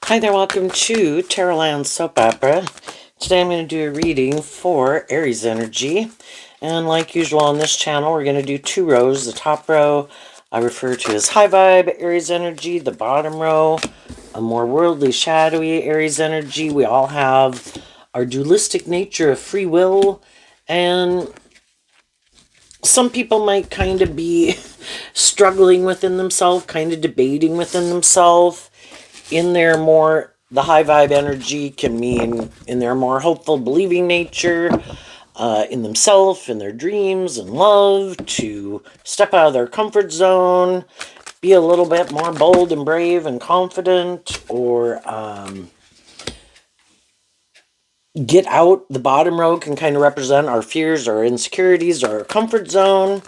Hi there, welcome to Tarotland Soap Opera. Today I'm going to do a reading for Aries energy. And like usual on this channel, we're going to do two rows. The top row I refer to as high vibe Aries energy. The bottom row, a more worldly, shadowy Aries energy. We all have our dualistic nature of free will. And some people might kind of be struggling within themselves, kind of debating within themselves. In their more, the high vibe energy can mean in their more hopeful, believing nature, in themselves, in their dreams, and love, to step out of their comfort zone, be a little bit more bold and brave and confident, or get out. The bottom row can kind of represent our fears, our insecurities, our comfort zone.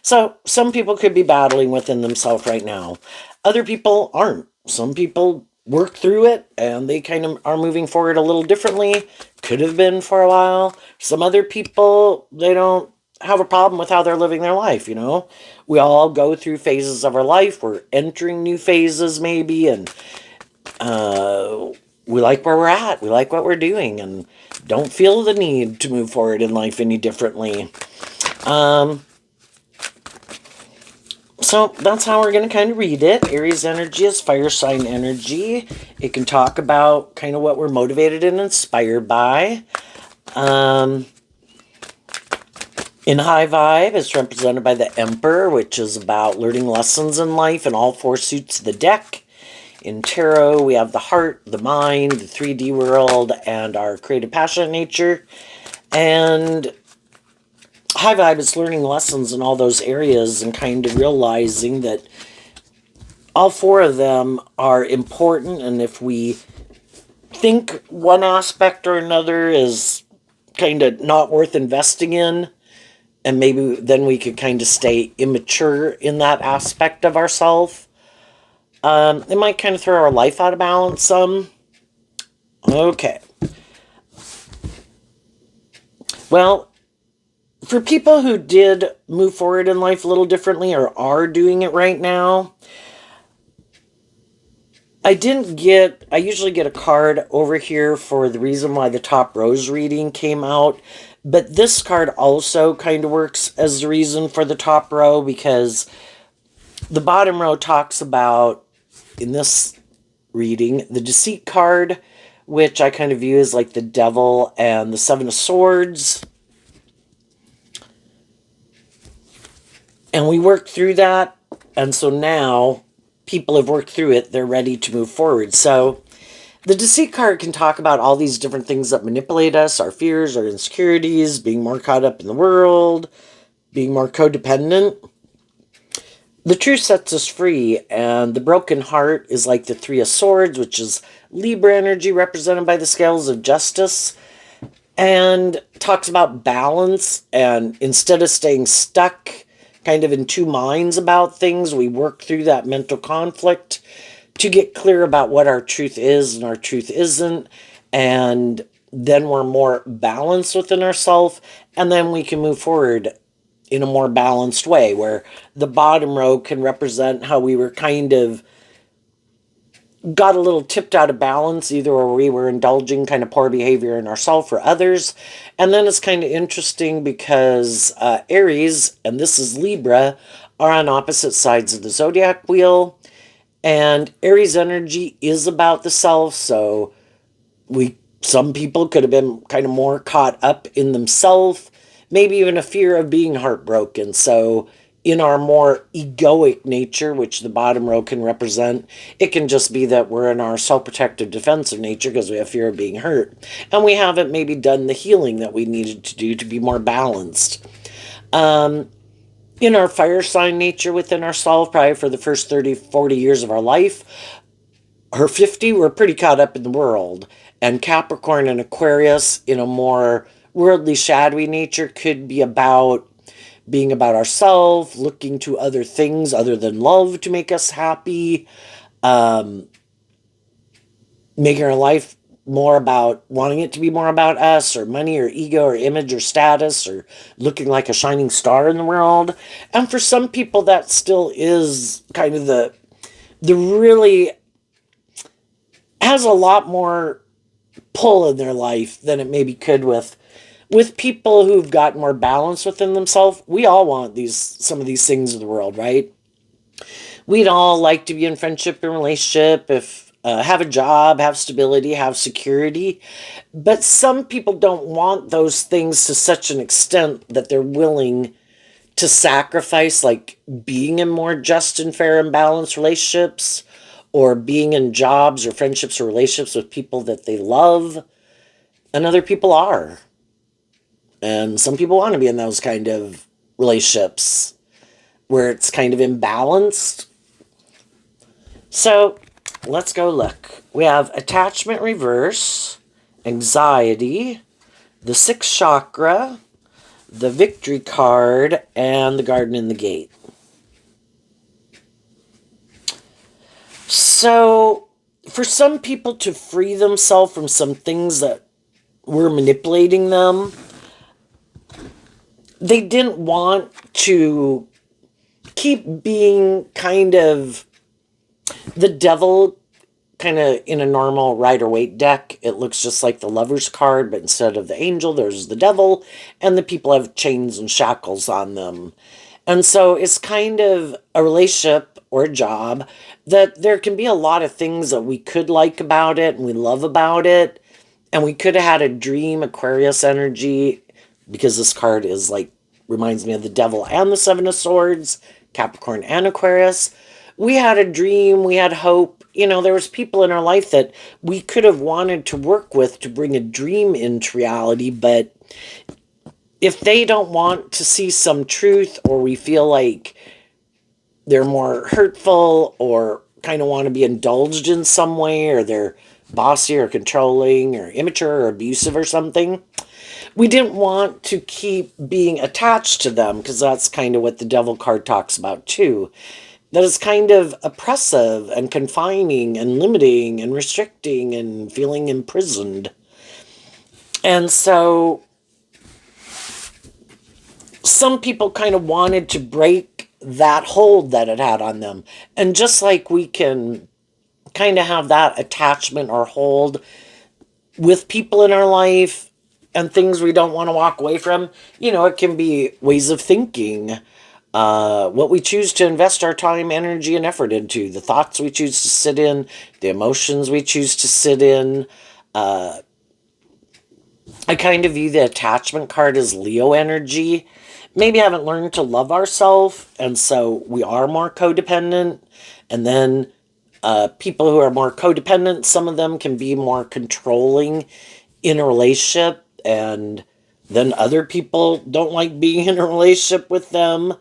So some people could be battling within themselves right now. Other people aren't. Some people work through it and they kind of are moving forward a little differently. Could have been for a while. Some other people, they don't have a problem with how they're living their life, you know. We all go through phases of our life. We're entering new phases maybe, and we like where we're at. We like what we're doing and don't feel the need to move forward in life any differently. So that's how we're going to kind of read it. Aries energy is fire sign energy. It can talk about kind of what we're motivated and inspired by. In high vibe, it's represented by the Emperor, which is about learning lessons in life in all four suits of the deck. In tarot, we have the heart, the mind, the 3D world, and our creative passionate nature. And high vibe is learning lessons in all those areas and kind of realizing that all four of them are important, and if we think one aspect or another is kind of not worth investing in, and maybe then we could kind of stay immature in that aspect of ourselves, it might kind of throw our life out of balance some. Okay. Well, for people who did move forward in life a little differently or are doing it right now, I usually get a card over here for the reason why the top rose reading came out. But this card also kind of works as the reason for the top row, because the bottom row talks about, in this reading, the deceit card, which I kind of view as like the devil, and the Seven of Swords. And we worked through that, and so now people have worked through it. They're ready to move forward. So the deceit card can talk about all these different things that manipulate us, our fears, our insecurities, being more caught up in the world, being more codependent. The truth sets us free, and the broken heart is like the Three of Swords, which is Libra energy represented by the scales of justice, and talks about balance. And instead of staying stuck kind of in two minds about things, we work through that mental conflict to get clear about what our truth is and our truth isn't, and then we're more balanced within ourselves, and then we can move forward in a more balanced way, where the bottom row can represent how we were kind of got a little tipped out of balance, either or we were indulging kind of poor behavior in ourselves or others. And then it's kind of interesting because Aries, and this is Libra, are on opposite sides of the zodiac wheel. And Aries energy is about the self, so some people could have been kind of more caught up in themselves, maybe even a fear of being heartbroken. So in our more egoic nature, which the bottom row can represent, it can just be that we're in our self-protective defensive nature because we have fear of being hurt, and we haven't maybe done the healing that we needed to do to be more balanced. In our fire sign nature within ourselves, probably for the first 30, 40 years of our life, or 50, we're pretty caught up in the world. And Capricorn and Aquarius, in a more worldly, shadowy nature, could be about being about ourselves, looking to other things other than love to make us happy, making our life more about wanting it to be more about us, or money, or ego, or image, or status, or looking like a shining star in the world. And for some people, that still is kind of the really has a lot more pull in their life than it maybe could with people who've got more balance within themselves. We all want some of these things in the world, right? We'd all like to be in friendship and relationship, if have a job, have stability, have security. But some people don't want those things to such an extent that they're willing to sacrifice, like being in more just and fair and balanced relationships, or being in jobs or friendships or relationships with people that they love, and other people are. And some people want to be in those kind of relationships where it's kind of imbalanced. So let's go look. We have attachment reverse, anxiety, the sixth chakra, the victory card, and the garden in the gate. So for some people to free themselves from some things that were manipulating them, they didn't want to keep being kind of the devil, kind of in a normal Rider-Waite deck. It looks just like the Lover's card, but instead of the angel, there's the devil, and the people have chains and shackles on them. And so it's kind of a relationship or a job that there can be a lot of things that we could like about it and we love about it. And we could have had a dream Aquarius energy, because this card is like, reminds me of the devil and the seven of swords, Capricorn and Aquarius. We had a dream, we had hope. There was people in our life that we could have wanted to work with to bring a dream into reality, but if they don't want to see some truth, or we feel like they're more hurtful or kind of want to be indulged in some way, or they're bossy or controlling or immature or abusive or something, we didn't want to keep being attached to them, because that's kind of what the devil card talks about too. That is kind of oppressive and confining and limiting and restricting and feeling imprisoned. And so some people kind of wanted to break that hold that it had on them. And just like we can kind of have that attachment or hold with people in our life and things we don't want to walk away from, it can be ways of thinking, what we choose to invest our time, energy, and effort into, the thoughts we choose to sit in, the emotions we choose to sit in. I kind of view the attachment card as Leo energy. Maybe haven't learned to love ourselves, and so we are more codependent. And then people who are more codependent, some of them can be more controlling in a relationship, and then other people don't like being in a relationship with them.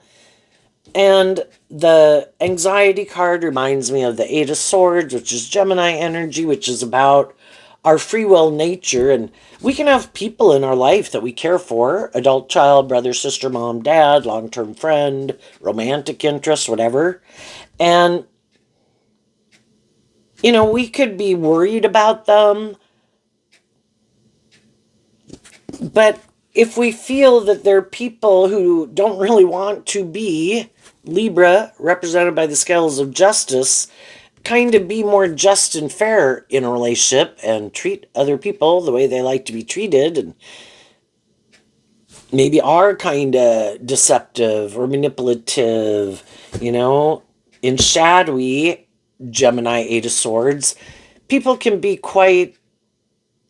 And the anxiety card reminds me of the Eight of Swords, which is Gemini energy, which is about our free will nature. And we can have people in our life that we care for, adult child, brother, sister, mom, dad, long-term friend, romantic interest, whatever. And, we could be worried about them, but if we feel that they're people who don't really want to be Libra, represented by the scales of justice, kind of be more just and fair in a relationship and treat other people the way they like to be treated, and maybe are kind of deceptive or manipulative, in shadowy Gemini Eight of Swords, people can be quite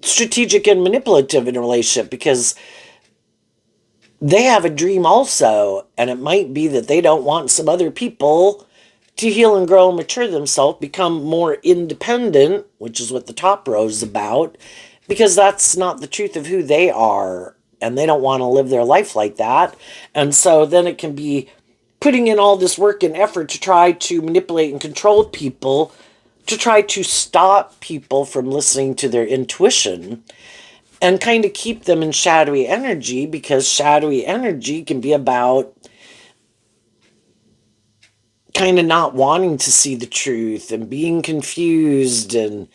strategic and manipulative in a relationship because they have a dream also, and it might be that they don't want some other people to heal and grow and mature themselves, become more independent, which is what the top row is about, because that's not the truth of who they are, and they don't want to live their life like that. And so then it can be putting in all this work and effort to try to manipulate and control people, to try to stop people from listening to their intuition, and kind of keep them in shadowy energy, because shadowy energy can be about kind of not wanting to see the truth and being confused. And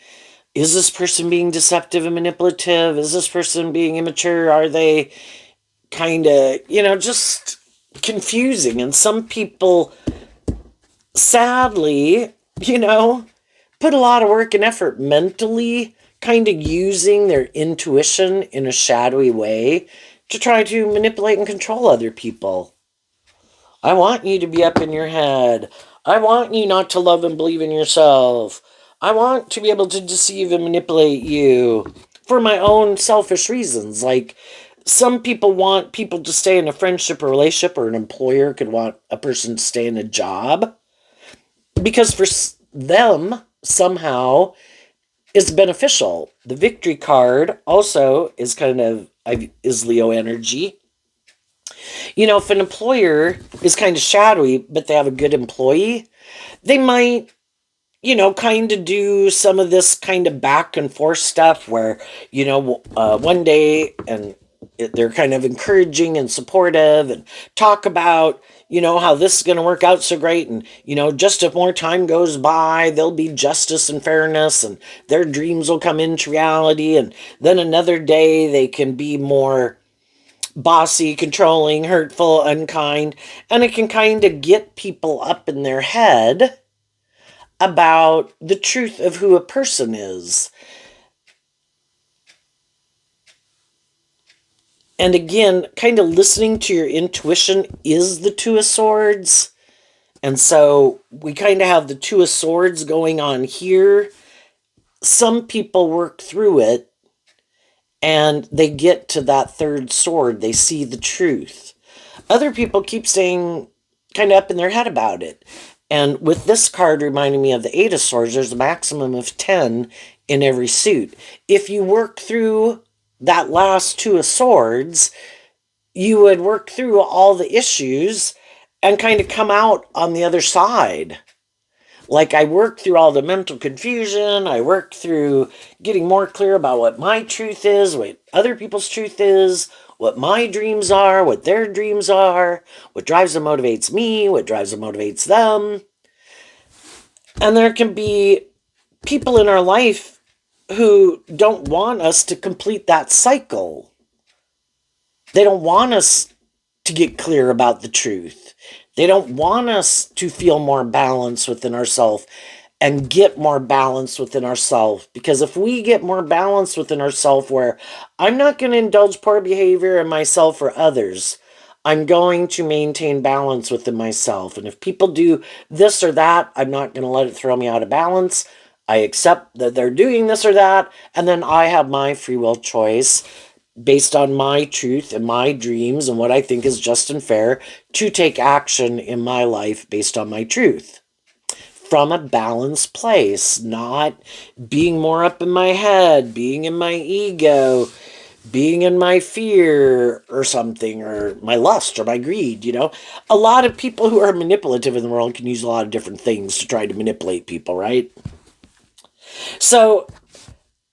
is this person being deceptive and manipulative? Is this person being immature? Are they kind of, just confusing? And some people, sadly, put a lot of work and effort mentally, kind of using their intuition in a shadowy way to try to manipulate and control other people. I want you to be up in your head. I want you not to love and believe in yourself. I want to be able to deceive and manipulate you for my own selfish reasons. Like, some people want people to stay in a friendship or relationship, or an employer could want a person to stay in a job because for them, somehow, it's beneficial. The victory card also is is Leo energy. You know, if an employer is kind of shadowy, but they have a good employee, they might, kind of do some of this kind of back and forth stuff where, one day and they're kind of encouraging and supportive and talk about, how this is going to work out so great. And, just if more time goes by, there'll be justice and fairness and their dreams will come into reality. And then another day they can be more bossy, controlling, hurtful, unkind, and it can kind of get people up in their head about the truth of who a person is. And again, kind of listening to your intuition is the Two of Swords. And so we kind of have the Two of Swords going on here. Some people work through it and they get to that third sword. They see the truth. Other people keep staying kind of up in their head about it. And with this card reminding me of the Eight of Swords, there's a maximum of 10 in every suit. If you work through that last Two of Swords, you would work through all the issues and kind of come out on the other side. Like, I worked through all the mental confusion. I worked through getting more clear about what my truth is, what other people's truth is, what my dreams are, what their dreams are, what drives and motivates me, what drives and motivates them. And there can be people in our life who don't want us to complete that cycle. They don't want us to get clear about the truth. They don't want us to feel more balance within ourselves and get more balance within ourselves. Because if we get more balance within ourselves, where I'm not going to indulge poor behavior in myself or others, I'm going to maintain balance within myself. And if people do this or that, I'm not going to let it throw me out of balance. I accept that they're doing this or that, and then I have my free will choice based on my truth and my dreams and what I think is just and fair to take action in my life based on my truth. From a balanced place, not being more up in my head, being in my ego, being in my fear or something, or my lust or my greed, A lot of people who are manipulative in the world can use a lot of different things to try to manipulate people, right? So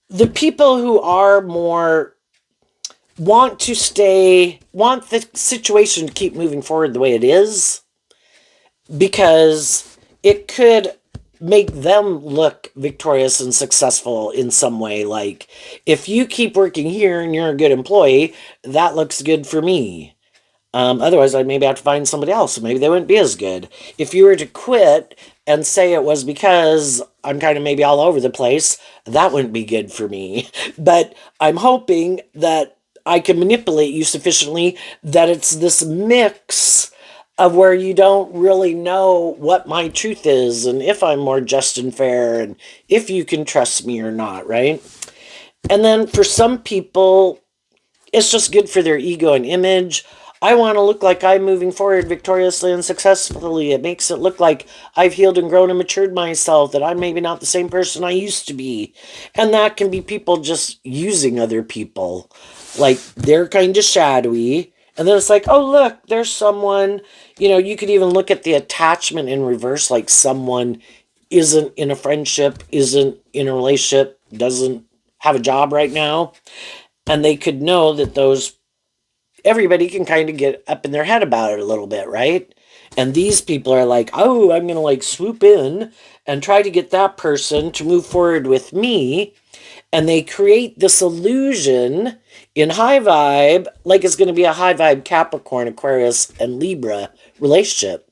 the people who are more want the situation to keep moving forward the way it is, because it could make them look victorious and successful in some way. Like, if you keep working here and you're a good employee, that looks good for me. Otherwise, I'd maybe have to find somebody else, and maybe they wouldn't be as good. If you were to quit and say it was because I'm kind of maybe all over the place, that wouldn't be good for me. But I'm hoping that I can manipulate you sufficiently that it's this mix of where you don't really know what my truth is and if I'm more just and fair and if you can trust me or not, right? And then for some people, it's just good for their ego and image. I want to look like I'm moving forward victoriously and successfully. It makes it look like I've healed and grown and matured myself, that I'm maybe not the same person I used to be. And that can be people just using other people. Like, they're kind of shadowy. And then it's like, oh, look, there's someone, you could even look at the attachment in reverse, like someone isn't in a friendship, isn't in a relationship, doesn't have a job right now. And they could know that everybody can kind of get up in their head about it a little bit, right? And these people are like, oh, I'm going to swoop in and try to get that person to move forward with me. And they create this illusion in high vibe, like it's going to be a high vibe Capricorn, Aquarius, and Libra relationship.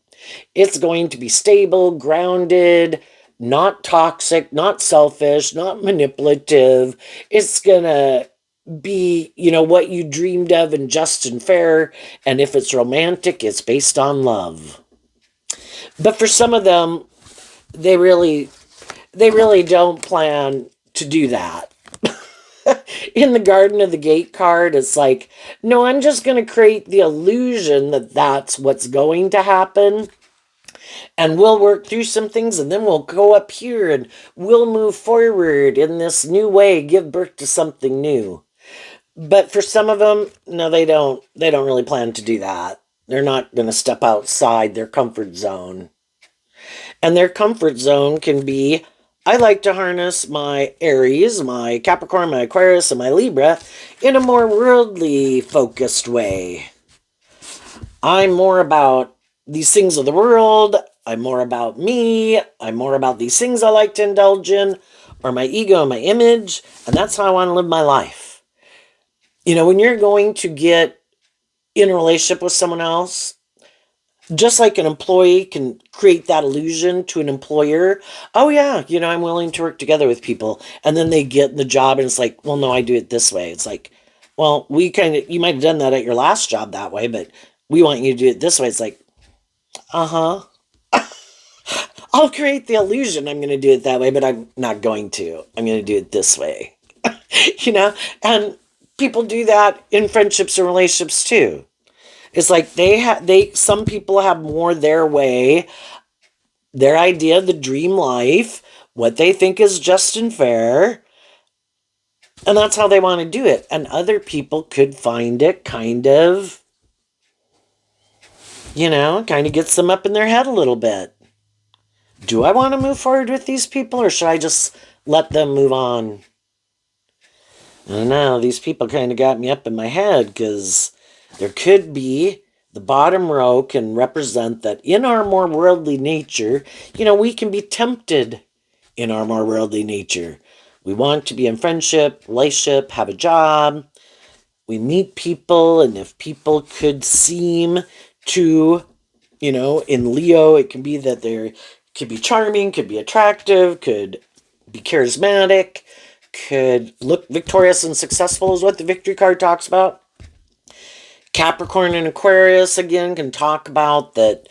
It's going to be stable, grounded, not toxic, not selfish, not manipulative. It's gonna be, what you dreamed of and just and fair. And if it's romantic, it's based on love. But for some of them, they really don't plan to do that. In the Garden of the Gate card, it's like, no, I'm just going to create the illusion that that's what's going to happen. And we'll work through some things, and then we'll go up here and we'll move forward in this new way, give birth to something new. But for some of them, no, they don't. They don't really plan to do that. They're not going to step outside their comfort zone. And their comfort zone can be, I like to harness my Aries, my Capricorn, my Aquarius, and my Libra in a more worldly focused way. I'm more about these things of the world. I'm more about me. I'm more about these things I like to indulge in, or my ego and my image. And that's how I want to live my life. When you're going to get in a relationship with someone else, just like an employee can create that illusion to an employer, oh yeah, I'm willing to work together with people. And then they get the job and it's like, well, no, I do it this way. It's like, well, you might have done that at your last job that way, but we want you to do it this way. It's like, uh-huh. I'll create the illusion I'm going to do it that way, but I'm not going to. I'm going to do it this way. And people do that in friendships and relationships too. It's like some people have more their way, their idea of the dream life, what they think is just and fair, and that's how they want to do it. And other people could find it kind of gets them up in their head a little bit. Do I want to move forward with these people, or should I just let them move on? I don't know. These people kind of got me up in my head because there could be the bottom row can represent that in our more worldly nature, we can be tempted in our more worldly nature. We want to be in friendship, relationship, have a job. We meet people, and if people could seem to, in Leo, it can be that they could be charming, could be attractive, could be charismatic, could look victorious and successful is what the victory card talks about. Capricorn and Aquarius, again, can talk about that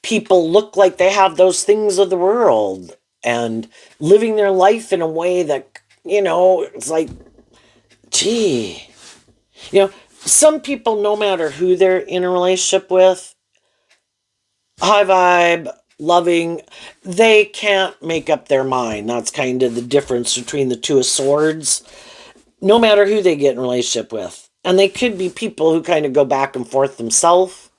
people look like they have those things of the world and living their life in a way that, it's like, gee. Some people, no matter who they're in a relationship with, high vibe, loving, they can't make up their mind. That's kind of the difference between the two of swords. No matter who they get in a relationship with. And they could be people who kind of go back and forth themselves.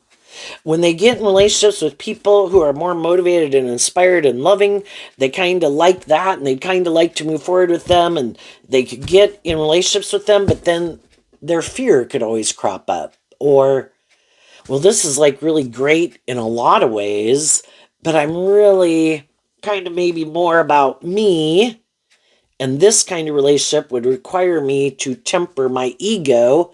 When they get in relationships with people who are more motivated and inspired and loving, they kind of like that and they kind of like to move forward with them, and they could get in relationships with them, but then their fear could always crop up. Or, well, this is like really great in a lot of ways, but I'm really kind of maybe more about me. And this kind of relationship would require me to temper my ego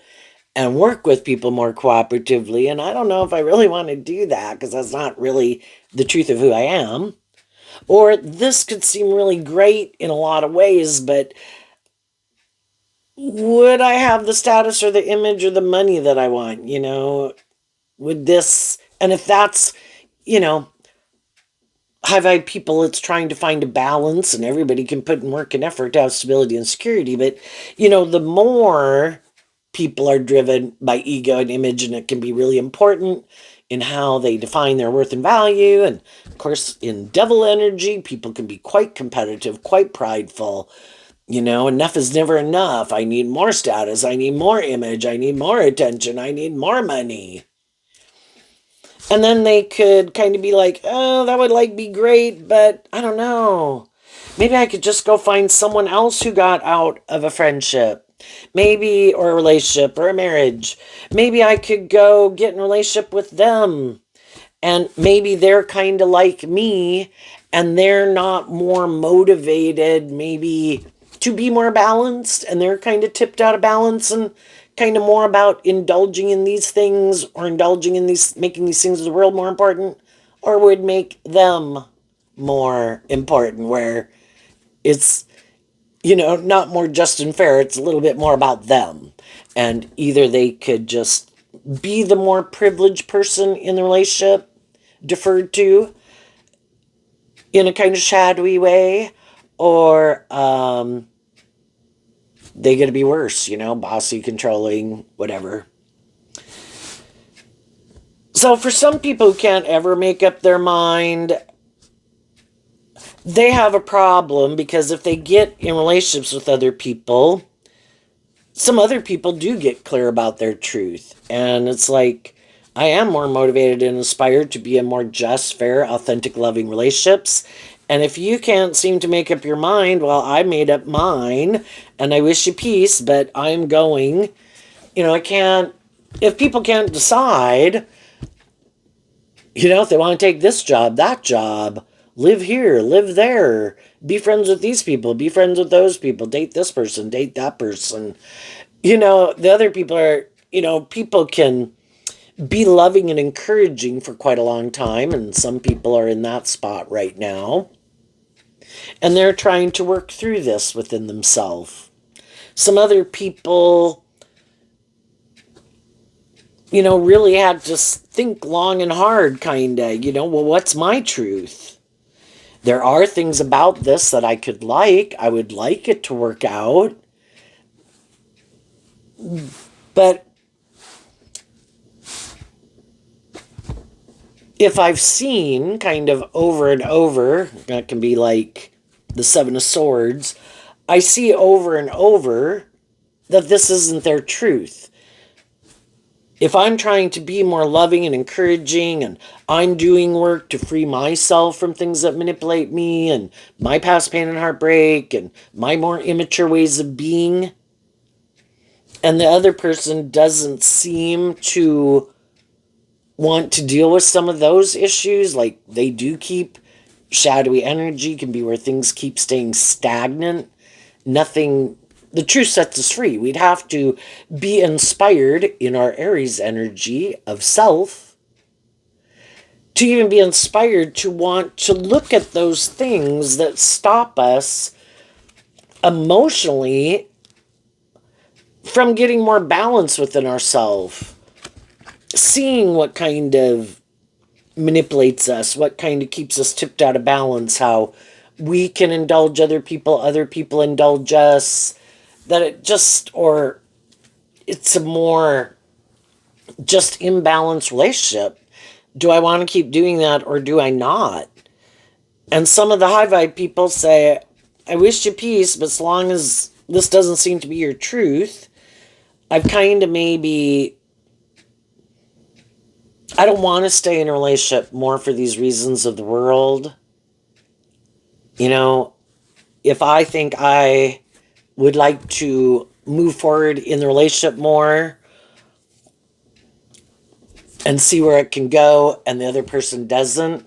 and work with people more cooperatively. And I don't know if I really want to do that because that's not really the truth of who I am. Or this could seem really great in a lot of ways, but would I have the status or the image or the money that I want? Would this, and if that's, high vibe people, it's trying to find a balance, and everybody can put in work and effort to have stability and security. But, the more people are driven by ego and image, and it can be really important in how they define their worth and value. And of course, in devil energy, people can be quite competitive, quite prideful. Enough is never enough. I need more status. I need more image. I need more attention. I need more money. And then they could kind of be like, oh, that would be great, but I don't know. Maybe I could just go find someone else who got out of a friendship. Maybe, or a relationship, or a marriage. Maybe I could go get in a relationship with them. And maybe they're kind of like me, and they're not more motivated, maybe to be more balanced, and they're kind of tipped out of balance and kind of more about indulging in these things, or indulging in these, making these things of the world more important, or would make them more important, where it's, not more just and fair. It's a little bit more about them. And either they could just be the more privileged person in the relationship, deferred to in a kind of shadowy way, or they got to be worse, bossy, controlling, whatever. So for some people who can't ever make up their mind, they have a problem, because if they get in relationships with other people, some other people do get clear about their truth. And it's like, I am more motivated and inspired to be in more just, fair, authentic, loving relationships. And if you can't seem to make up your mind, well, I made up mine and I wish you peace, but I'm going. I can't, if people can't decide, if they want to take this job, that job, live here, live there, be friends with these people, be friends with those people, date this person, date that person. The other people are, people can be loving and encouraging for quite a long time, and some people are in that spot right now. And they're trying to work through this within themselves. Some other people, really had to think long and hard, kind of, well, what's my truth? There are things about this that I could like. I would like it to work out. But if I've seen kind of over and over, that can be like the Seven of Swords, I see over and over that this isn't their truth. If I'm trying to be more loving and encouraging, and I'm doing work to free myself from things that manipulate me and my past pain and heartbreak and my more immature ways of being, and the other person doesn't seem to want to deal with some of those issues, like they do keep shadowy energy, can be where things keep staying stagnant, nothing, the truth sets us free. We'd have to be inspired in our Aries energy of self to even be inspired to want to look at those things that stop us emotionally from getting more balance within ourselves, seeing what kind of manipulates us, what kind of keeps us tipped out of balance, how we can indulge other people indulge us, that it just, or it's a more just imbalanced relationship. Do I want to keep doing that or do I not? And some of the high vibe people say, I wish you peace, but as long as this doesn't seem to be your truth, I've kind of maybe, I don't want to stay in a relationship more for these reasons of the world. If I think I would like to move forward in the relationship more and see where it can go, and the other person doesn't,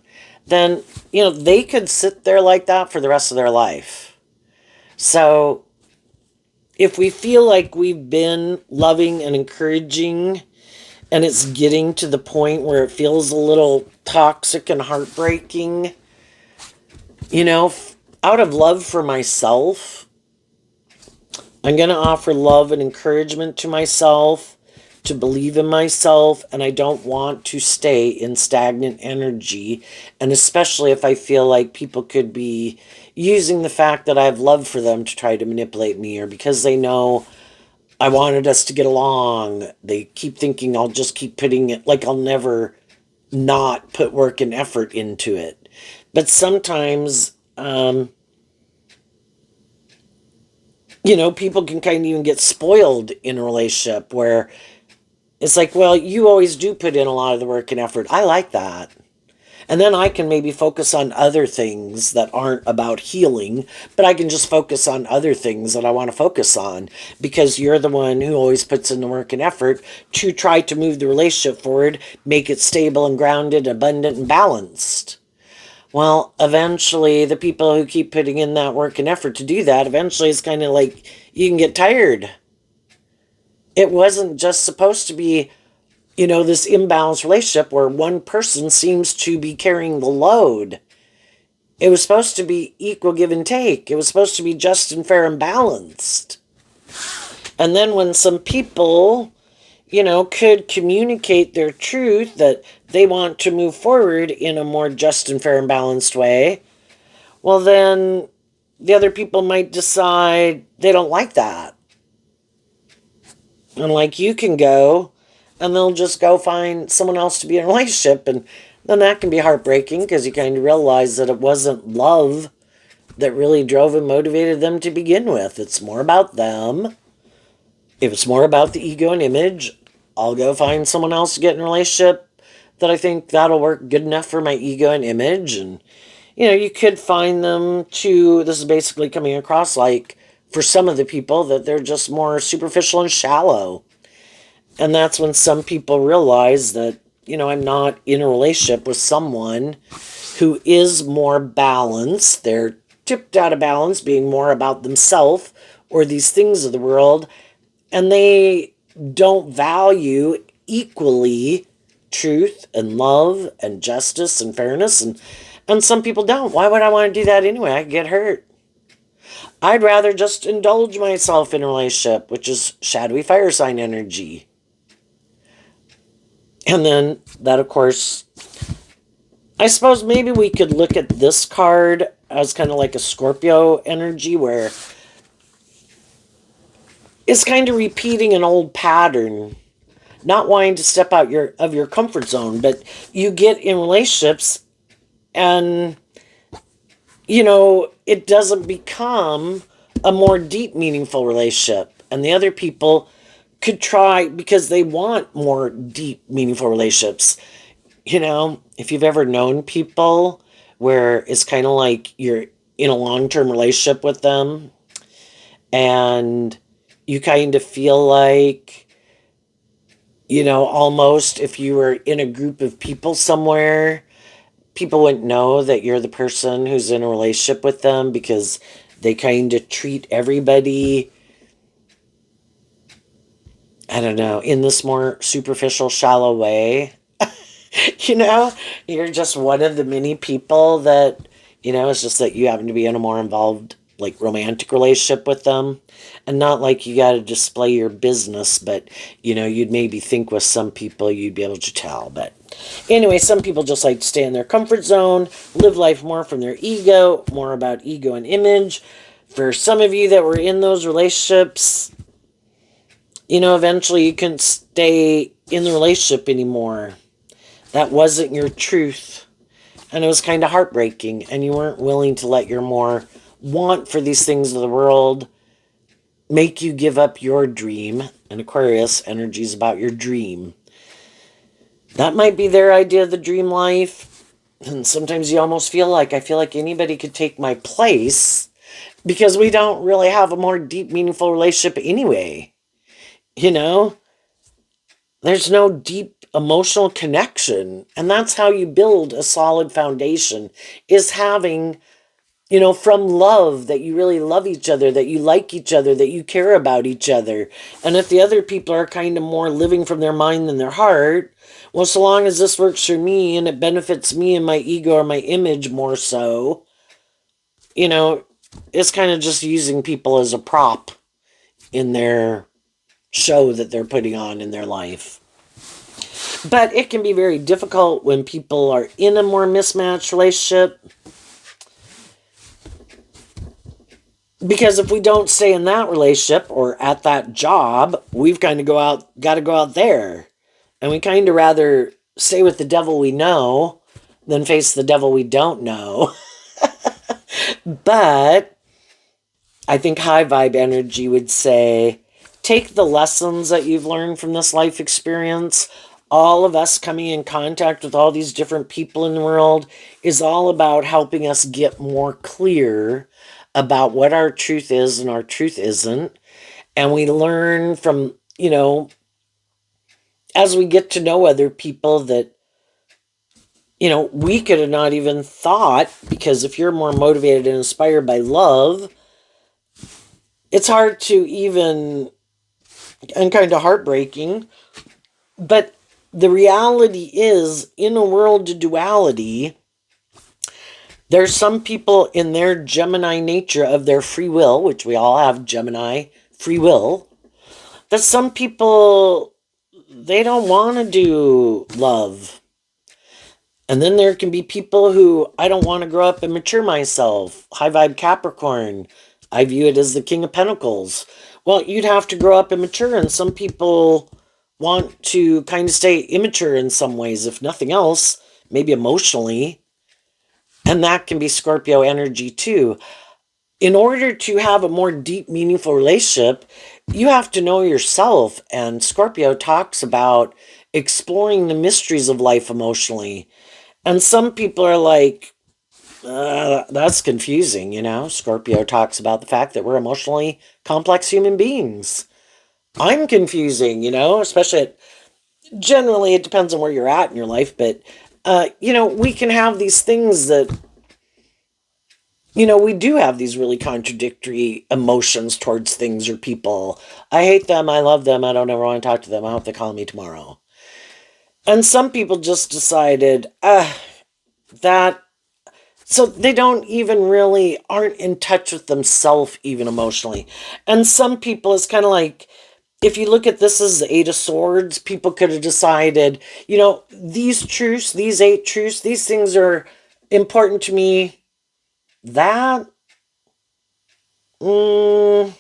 then, they could sit there like that for the rest of their life. So if we feel like we've been loving and encouraging, and it's getting to the point where it feels a little toxic and heartbreaking, out of love for myself, I'm going to offer love and encouragement to myself, to believe in myself, and I don't want to stay in stagnant energy. And especially if I feel like people could be using the fact that I have love for them to try to manipulate me, or because they know I wanted us to get along, they keep thinking I'll just keep putting it, like I'll never not put work and effort into it. But sometimes, people can kind of even get spoiled in a relationship where it's like, well, you always do put in a lot of the work and effort. I like that. And then I can maybe focus on other things that aren't about healing, but I can just focus on other things that I want to focus on, because you're the one who always puts in the work and effort to try to move the relationship forward, make it stable and grounded, abundant and balanced. Well, eventually, the people who keep putting in that work and effort to do that, eventually it's kind of like you can get tired. It wasn't just supposed to be, this imbalanced relationship where one person seems to be carrying the load. It was supposed to be equal give and take. It was supposed to be just and fair and balanced. And then when some people, could communicate their truth that they want to move forward in a more just and fair and balanced way, well, then the other people might decide they don't like that. And like you can go and they'll just go find someone else to be in a relationship. And then that can be heartbreaking because you kind of realize that it wasn't love that really drove and motivated them to begin with. It's more about them. If it's more about the ego and image, I'll go find someone else to get in a relationship that I think that'll work good enough for my ego and image. And, you could find them to, this is basically coming across like for some of the people that they're just more superficial and shallow. And that's when some people realize that, I'm not in a relationship with someone who is more balanced. They're tipped out of balance, being more about themselves or these things of the world. And they don't value equally truth and love and justice and fairness. And some people don't. Why would I want to do that anyway? I get hurt. I'd rather just indulge myself in a relationship, which is shadowy fire sign energy. And then that, of course, I suppose maybe we could look at this card as kind of like a Scorpio energy where it's kind of repeating an old pattern, not wanting to step out of your comfort zone, but you get in relationships and it doesn't become a more deep meaningful relationship, and the other people could try because they want more deep meaningful relationships. If you've ever known people where it's kind of like you're in a long-term relationship with them and you kind of feel like, almost if you were in a group of people somewhere, people wouldn't know that you're the person who's in a relationship with them because they kind of treat everybody, I don't know, in this more superficial, shallow way. you know, you're just one of the many people that, it's just that you happen to be in a more involved, like romantic relationship with them. And not like you got to display your business, but, you'd maybe think with some people you'd be able to tell. But anyway, some people just like to stay in their comfort zone, live life more from their ego, more about ego and image. For some of you that were in those relationships, eventually you couldn't stay in the relationship anymore. That wasn't your truth. And it was kind of heartbreaking. And you weren't willing to let your more want for these things of the world make you give up your dream. And Aquarius energy is about your dream. That might be their idea of the dream life. And sometimes you almost feel like, I feel like anybody could take my place because we don't really have a more deep, meaningful relationship anyway. There's no deep emotional connection. And that's how you build a solid foundation, is having, from love, that you really love each other, that you like each other, that you care about each other. And if the other people are kind of more living from their mind than their heart, well, so long as this works for me and it benefits me and my ego or my image more so, it's kind of just using people as a prop in their show that they're putting on in their life. But it can be very difficult when people are in a more mismatched relationship. Because if we don't stay in that relationship or at that job, we've kind of got to go out there. And we kind of rather stay with the devil we know than face the devil we don't know. But I think high vibe energy would say, take the lessons that you've learned from this life experience. All of us coming in contact with all these different people in the world is all about helping us get more clear about what our truth is and our truth isn't. And we learn from, as we get to know other people that, we could have not even thought, because if you're more motivated and inspired by love, it's hard to even, and kind of heartbreaking, but the reality is, in a world of duality, There's some people in their Gemini nature of their free will, which we all have Gemini free will, that some people, they don't want to do love. And then there can be people who, I don't want to grow up and mature myself. High vibe Capricorn. I view it as the King of Pentacles. Well, you'd have to grow up and mature, and some people want to kind of stay immature in some ways, if nothing else, maybe emotionally. And that can be Scorpio energy too. In order to have a more deep, meaningful relationship, you have to know yourself. And Scorpio talks about exploring the mysteries of life emotionally. And some people are like, that's confusing, you know? Scorpio talks about the fact that we're emotionally complex human beings. I'm confusing, you know, especially generally it depends on where you're at in your life, but, you know, we can have these things that, you know, we do have these really contradictory emotions towards things or people. I hate them, I love them, I don't ever want to talk to them, I hope they call me tomorrow. And some people just decided, that so they don't even really aren't in touch with themselves even emotionally. And some people, it's kind of like, if you look at this as the Eight of Swords, people could have decided, you know, these truths, these 8 truths, these things are important to me. That mm,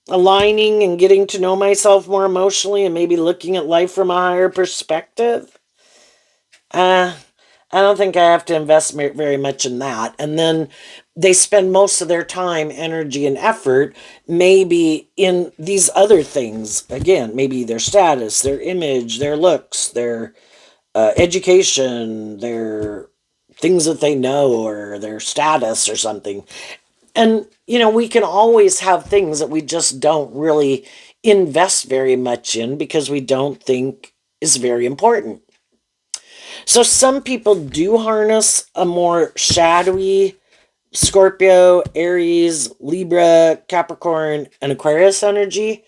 aligning and getting to know myself more emotionally and maybe looking at life from a higher perspective. uh I don't think I have to invest very much in that. And then they spend most of their time, energy, and effort maybe in these other things. Again, maybe their status, their image, their looks, their education, their things that they know, or their status or something. And, you know, we can always have things that we just don't really invest very much in because we don't think is very important. So some people do harness a more shadowy Scorpio, Aries, Libra, Capricorn, and Aquarius energy,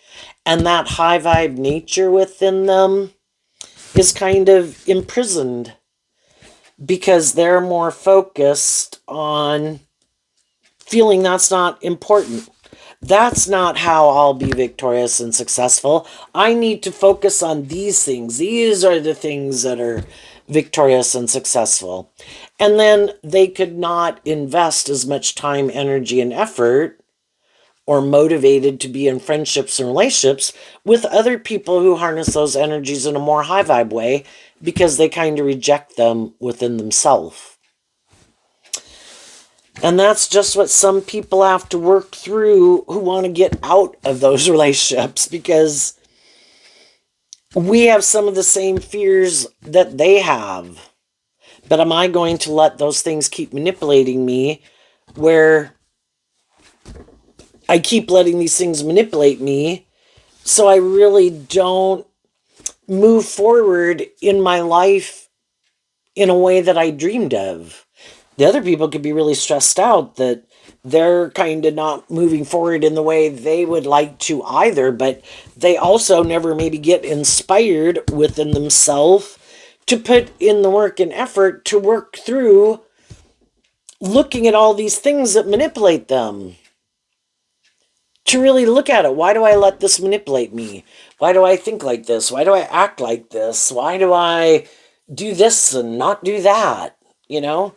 and that high vibe nature within them is kind of imprisoned because they're more focused on feeling that's not important. That's not how I'll be victorious and successful. I need to focus on these things. These are the things that are victorious and successful. And then they could not invest as much time, energy, and effort or motivated to be in friendships and relationships with other people who harness those energies in a more high vibe way because they kind of reject them within themselves. And that's just what some people have to work through who want to get out of those relationships because we have some of the same fears that they have. But am I going to let those things keep manipulating me where I keep letting these things manipulate me so I really don't move forward in my life in a way that I dreamed of? The other people could be really stressed out that they're kind of not moving forward in the way they would like to either, but they also never maybe get inspired within themselves to put in the work and effort to work through looking at all these things that manipulate them. To really look at it. Why do I let this manipulate me? Why do I think like this? Why do I act like this? Why do I do this and not do that? You know?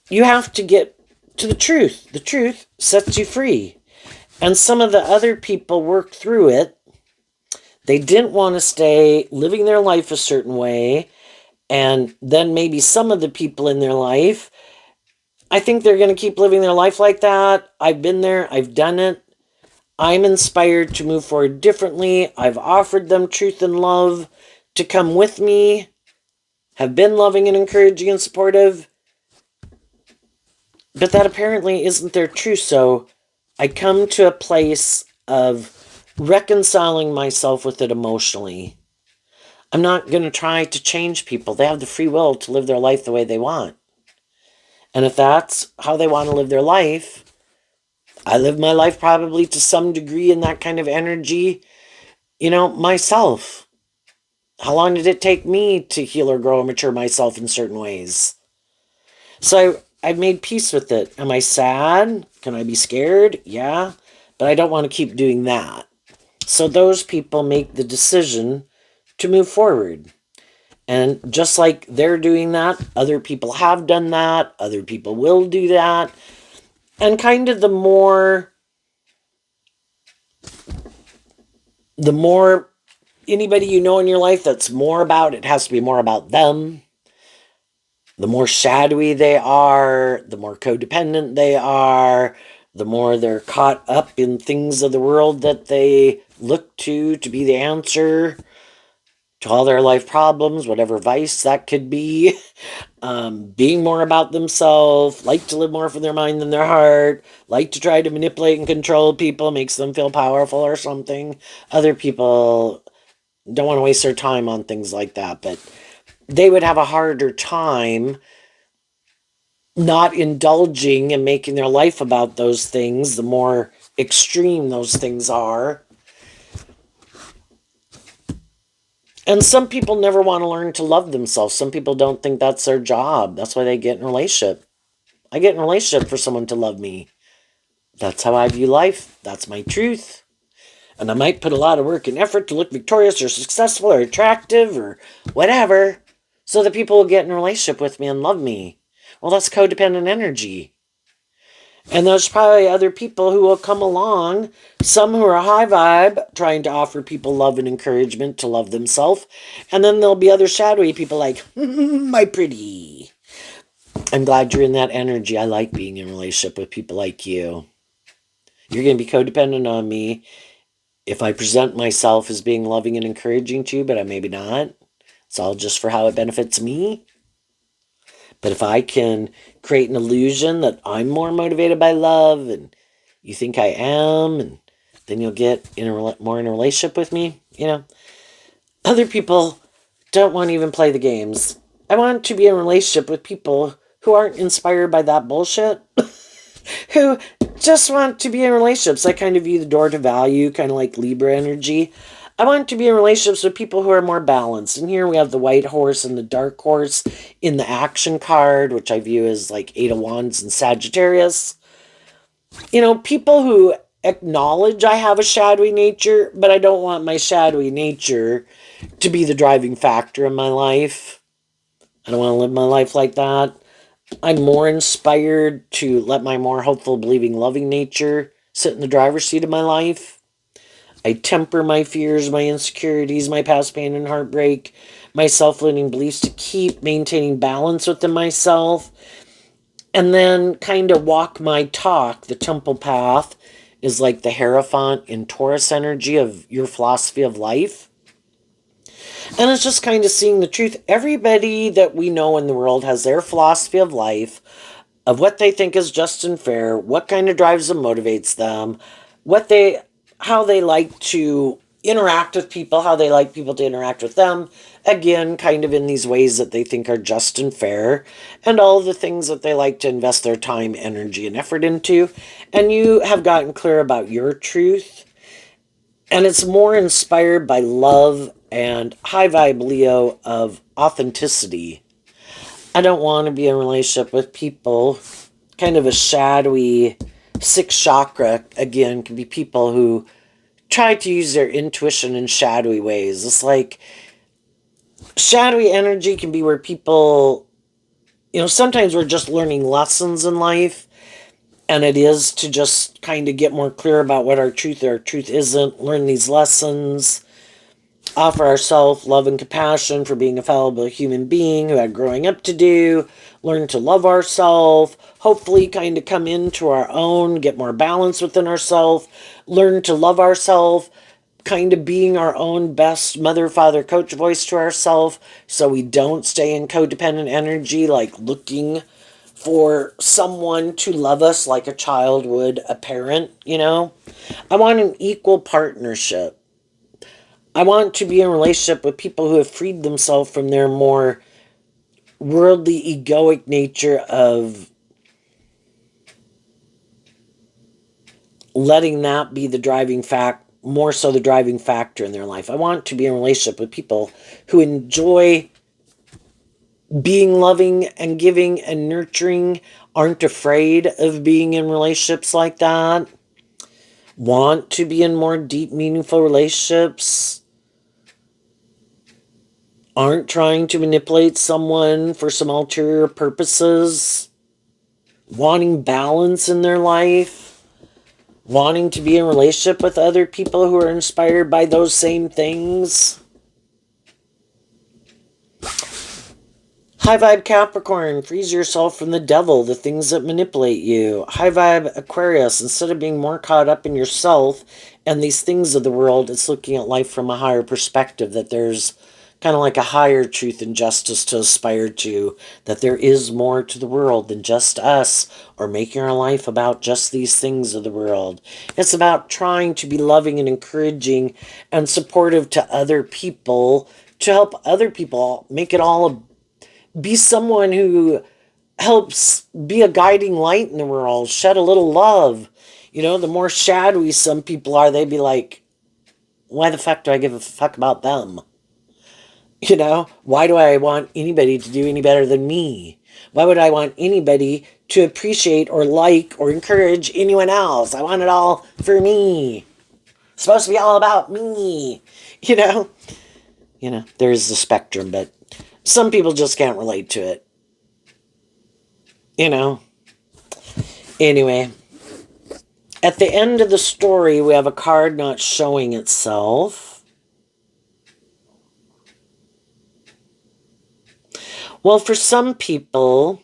You have to get to the truth. The truth sets you free. And some of the other people worked through it. They didn't want to stay living their life a certain way. And then maybe some of the people in their life, I think they're going to keep living their life like that. I've been there. I've done it. I'm inspired to move forward differently. I've offered them truth and love to come with me, have been loving and encouraging and supportive. But that apparently isn't their truth. So I come to a place of reconciling myself with it emotionally. I'm not going to try to change people. They have the free will to live their life the way they want. And if that's how they want to live their life, I live my life probably to some degree in that kind of energy, you know, myself. How long did it take me to heal or grow and mature myself in certain ways? So I've made peace with it. Am I sad? Can I be scared? Yeah. But I don't want to keep doing that. So those people make the decision to move forward. And just like they're doing that, other people have done that, other people will do that. And kind of the more anybody you know in your life that's more about, it has to be more about them. The more shadowy they are, the more codependent they are, the more they're caught up in things of the world that they look to be the answer to all their life problems, whatever vice that could be. Being more about themselves, like to live more from their mind than their heart, like to try to manipulate and control people, makes them feel powerful or something. Other people don't want to waste their time on things like that, but they would have a harder time not indulging and making their life about those things the more extreme those things are. And some people never want to learn to love themselves. Some people don't think that's their job. That's why they get in a relationship. I get in a relationship for someone to love me. That's how I view life. That's my truth. And I might put a lot of work and effort to look victorious or successful or attractive or whatever so that people will get in a relationship with me and love me. Well, that's codependent energy. And there's probably other people who will come along, some who are high vibe, trying to offer people love and encouragement to love themselves. And then there'll be other shadowy people like, my pretty. I'm glad you're in that energy. I like being in a relationship with people like you. You're going to be codependent on me if I present myself as being loving and encouraging to you, but I maybe not. It's all just for how it benefits me. But if I can create an illusion that I'm more motivated by love and you think I am, and then you'll get more in a relationship with me, Other people don't want to even play the games. I want to be in a relationship with people who aren't inspired by that bullshit, who just want to be in relationships. I kind of view the door to value, kind of like Libra energy. I want to be in relationships with people who are more balanced. And here we have the white horse and the dark horse in the action card, which I view as like Eight of Wands and Sagittarius. People who acknowledge I have a shadowy nature, but I don't want my shadowy nature to be the driving factor in my life. I don't want to live my life like that. I'm more inspired to let my more hopeful, believing, loving nature sit in the driver's seat of my life. I temper my fears, my insecurities, my past pain and heartbreak, my self-limiting beliefs to keep maintaining balance within myself. And then kind of walk my talk. The temple path is like the Hierophant in Taurus energy of your philosophy of life. And it's just kind of seeing the truth. Everybody that we know in the world has their philosophy of life, of what they think is just and fair, what kind of drives them, motivates them, how they like to interact with people, how they like people to interact with them. Again, kind of in these ways that they think are just and fair, and all the things that they like to invest their time, energy, and effort into. And you have gotten clear about your truth. And it's more inspired by love and high vibe Leo of authenticity. I don't want to be in a relationship with people, kind of a shadowy sixth chakra, again, can be people who try to use their intuition in shadowy ways. It's like shadowy energy can be where people, sometimes we're just learning lessons in life, and it is to just kind of get more clear about what our truth isn't, learn these lessons, offer ourselves love and compassion for being a fallible human being who had growing up to do, learn to love ourselves, hopefully kind of come into our own, get more balance within ourselves, learn to love ourselves, kind of being our own best mother, father, coach voice to ourselves so we don't stay in codependent energy, like looking for someone to love us like a child would a parent, I want an equal partnership. I want to be in a relationship with people who have freed themselves from their more worldly, egoic nature of letting that be the driving more so the driving factor in their life. I want to be in a relationship with people who enjoy being loving and giving and nurturing, aren't afraid of being in relationships like that, want to be in more deep, meaningful relationships, aren't trying to manipulate someone for some ulterior purposes, wanting balance in their life, wanting to be in relationship with other people who are inspired by those same things. High vibe Capricorn, freeze yourself from the devil, the things that manipulate you. High vibe Aquarius, instead of being more caught up in yourself and these things of the world, it's looking at life from a higher perspective, that there's kind of like a higher truth and justice to aspire to, that there is more to the world than just us or making our life about just these things of the world. It's about trying to be loving and encouraging and supportive to other people, to help other people make it all be someone who helps be a guiding light in the world, shed a little love. You know, the more shadowy some people are, they'd be like, why the fuck do I give a fuck about them? You know, why do I want anybody to do any better than me? Why would I want anybody to appreciate or like or encourage anyone else? I want it all for me. It's supposed to be all about me. You know? There's the spectrum, but some people just can't relate to it. You know? Anyway, at the end of the story, we have a card not showing itself. Well, for some people,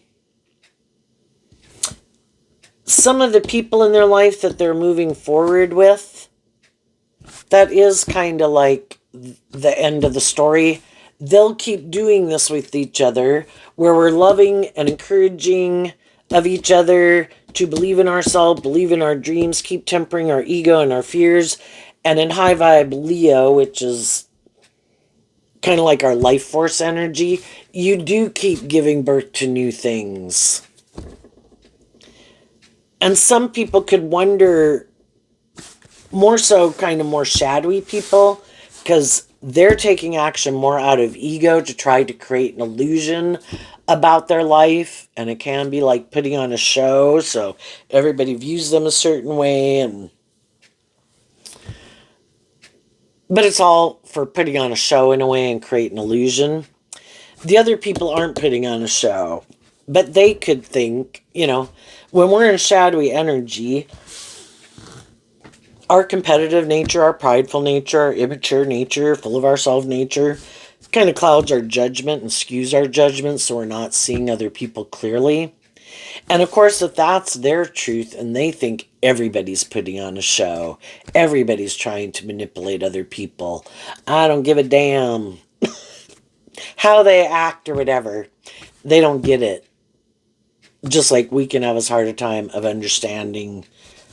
some of the people in their life that they're moving forward with, that is kind of like the end of the story. They'll keep doing this with each other, where we're loving and encouraging of each other to believe in ourselves, believe in our dreams, keep tempering our ego and our fears. And in high vibe Leo, which is kind of like our life force energy, you do keep giving birth to new things. And some people could wonder, more so kind of more shadowy people, because they're taking action more out of ego to try to create an illusion about their life, and it can be like putting on a show so everybody views them a certain way, but it's all for putting on a show in a way and create an illusion. The other people aren't putting on a show, but they could think, when we're in shadowy energy, our competitive nature, our prideful nature, our immature nature, full of ourselves nature, kind of clouds our judgment and skews our judgment, so we're not seeing other people clearly. And of course, if that's their truth and they think everybody's putting on a show, everybody's trying to manipulate other people, I don't give a damn how they act or whatever, they don't get it. Just like we can have as hard a time of understanding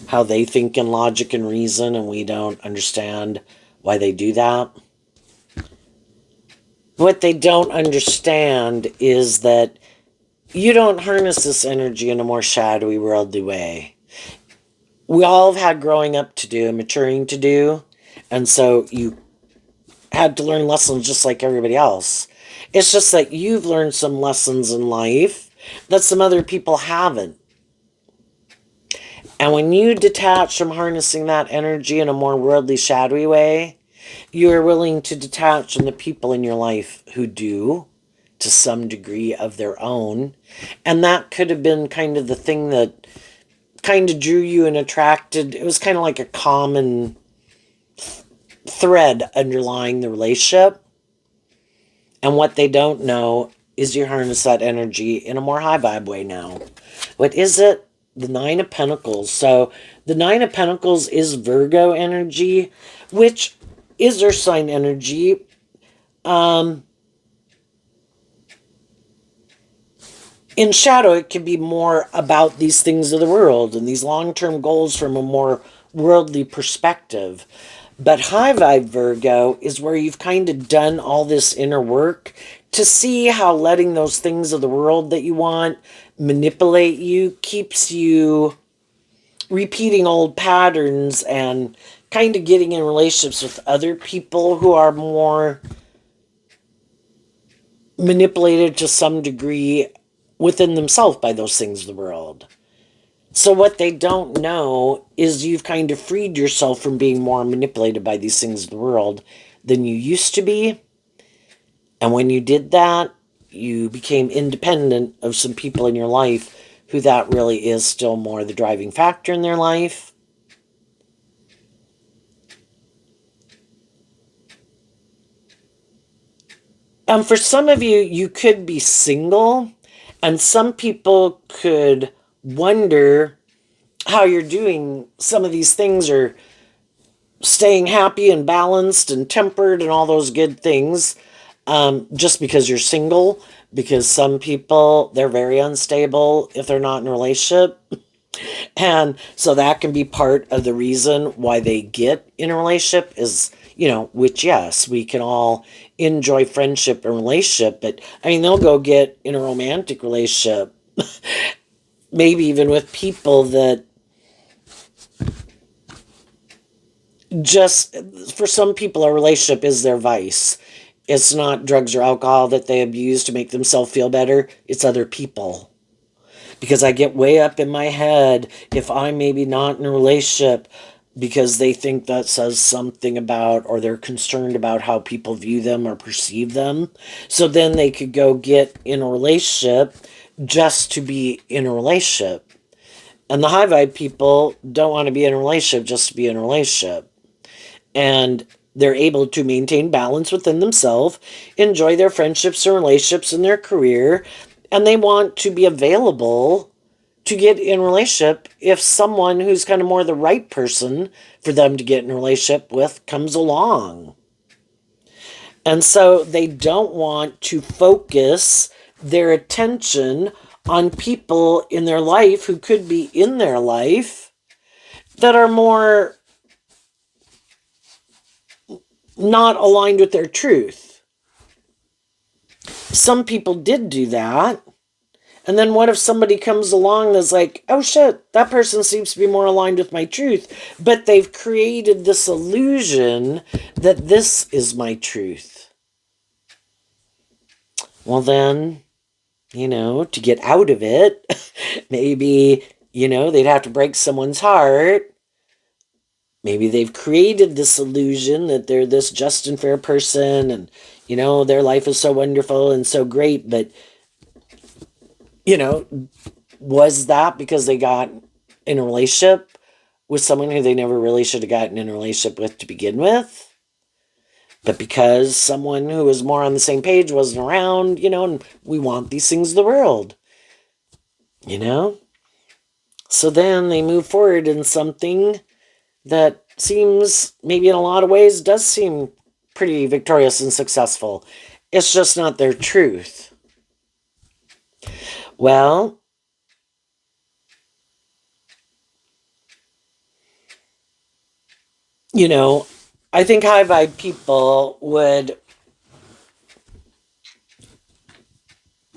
how they think in logic and reason, and we don't understand why they do that. What they don't understand is that you don't harness this energy in a more shadowy, worldly way. We all have had growing up to do and maturing to do, and so you had to learn lessons just like everybody else. It's just that you've learned some lessons in life that some other people haven't. And when you detach from harnessing that energy in a more worldly, shadowy way, you are willing to detach from the people in your life who do, to some degree of their own. And that could have been kind of the thing that kind of drew you and attracted. It was kind of like a common thread underlying the relationship. And what they don't know is you harness that energy in a more high vibe way now. What is it? The Nine of Pentacles. So the Nine of Pentacles is Virgo energy, which is their sign energy. In shadow, it can be more about these things of the world and these long-term goals from a more worldly perspective. But high vibe Virgo is where you've kind of done all this inner work to see how letting those things of the world that you want manipulate you keeps you repeating old patterns and kind of getting in relationships with other people who are more manipulated to some degree within themselves by those things of the world. So what they don't know is you've kind of freed yourself from being more manipulated by these things of the world than you used to be. And when you did that, you became independent of some people in your life who that really is still more the driving factor in their life. For some of you, you could be single, and some people could wonder how you're doing some of these things, or staying happy and balanced and tempered and all those good things, just because you're single. Because some people, they're very unstable if they're not in a relationship. And so that can be part of the reason why they get in a relationship is, which, yes, we can all enjoy friendship and relationship, but I mean, they'll go get in a romantic relationship, maybe even with people that just, for some people, a relationship is their vice. It's not drugs or alcohol that they abuse to make themselves feel better, it's other people. Because I get way up in my head if I'm maybe not in a relationship because they think that says something about, or they're concerned about how people view them or perceive them. So then they could go get in a relationship just to be in a relationship. And the high vibe people don't want to be in a relationship just to be in a relationship. And they're able to maintain balance within themselves, enjoy their friendships and relationships and their career, and they want to be available to get in a relationship if someone who's kind of more the right person for them to get in a relationship with comes along. And so they don't want to focus their attention on people in their life who could be in their life that are more not aligned with their truth. Some people did do that. And then what if somebody comes along that's like, oh shit, that person seems to be more aligned with my truth, but they've created this illusion that this is my truth. Well then, to get out of it, maybe, they'd have to break someone's heart. Maybe they've created this illusion that they're this just and fair person and, their life is so wonderful and so great, but was that because they got in a relationship with someone who they never really should have gotten in a relationship with to begin with? But because someone who was more on the same page wasn't around, and we want these things of the world, So then they move forward in something that seems, maybe in a lot of ways, does seem pretty victorious and successful. It's just not their truth. Well, I think high vibe people would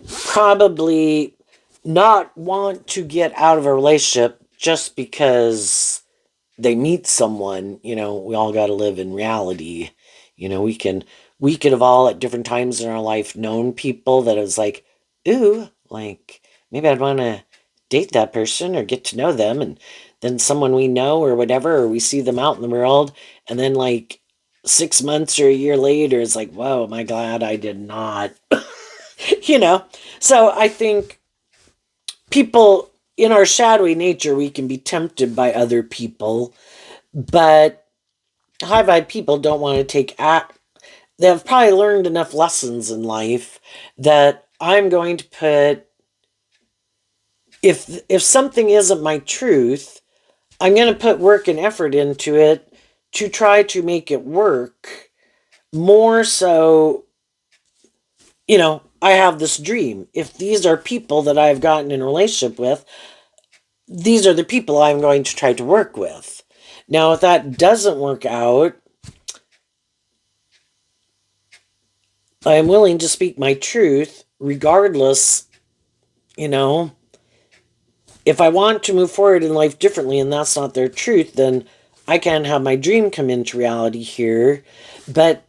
probably not want to get out of a relationship just because they meet someone. We all got to live in reality. We could have all at different times in our life known people that it was like, ooh, like maybe I'd want to date that person or get to know them. And then someone we know or whatever, or we see them out in the world. And then like 6 months or a year later, it's like, whoa, am I glad I did not, So I think people in our shadowy nature, we can be tempted by other people, but high vibe people don't want to take act. They've probably learned enough lessons in life that I'm going to put, if something isn't my truth, I'm going to put work and effort into it to try to make it work. More so, I have this dream. If these are people that I've gotten in a relationship with, these are the people I'm going to try to work with. Now, if that doesn't work out, I am willing to speak my truth regardless, if I want to move forward in life differently and that's not their truth, then I can have my dream come into reality here. But,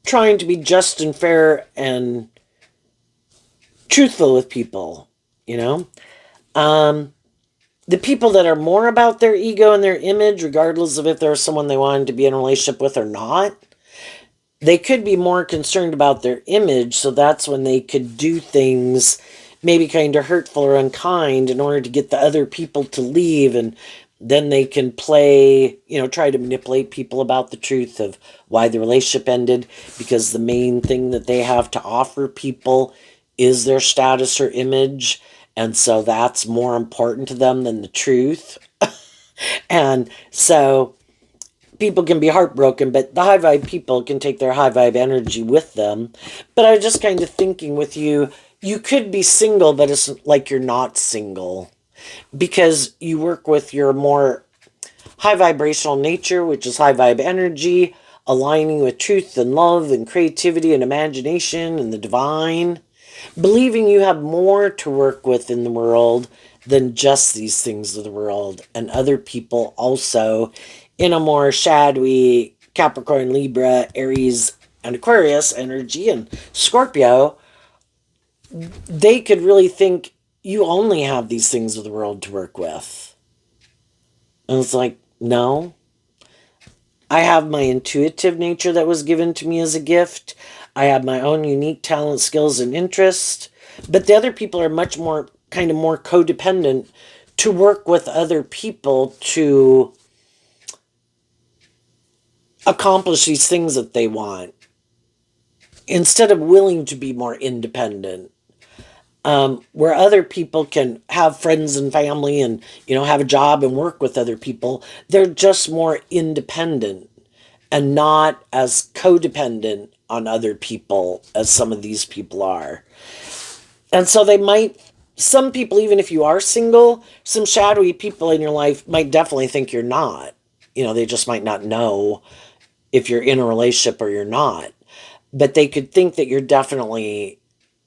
trying to be just and fair and truthful with people, you know? The people that are more about their ego and their image, regardless of if they're someone they wanted to be in a relationship with or not, they could be more concerned about their image. So that's when they could do things maybe kind of hurtful or unkind in order to get the other people to leave. And then they can play, try to manipulate people about the truth of why the relationship ended, because the main thing that they have to offer people is their status or image. And so that's more important to them than the truth. And so people can be heartbroken, but the high vibe people can take their high vibe energy with them. But I was just kind of thinking with you, you could be single, but it's like you're not single because you work with your more high vibrational nature, which is high vibe energy, aligning with truth and love and creativity and imagination and the divine, believing you have more to work with in the world than just these things of the world, and other people also in a more shadowy Capricorn, Libra, Aries, and Aquarius energy, and Scorpio, they could really think you only have these things of the world to work with. And it's like, no, I have my intuitive nature that was given to me as a gift. I have my own unique talent, skills, and interests. But the other people are much more, kind of more codependent to work with other people to accomplish these things that they want instead of willing to be more independent. Where other people can have friends and family and, have a job and work with other people, they're just more independent and not as codependent on other people as some of these people are. And so some people, even if you are single, some shadowy people in your life might definitely think you're not. They just might not know if you're in a relationship or you're not. But they could think that you're definitely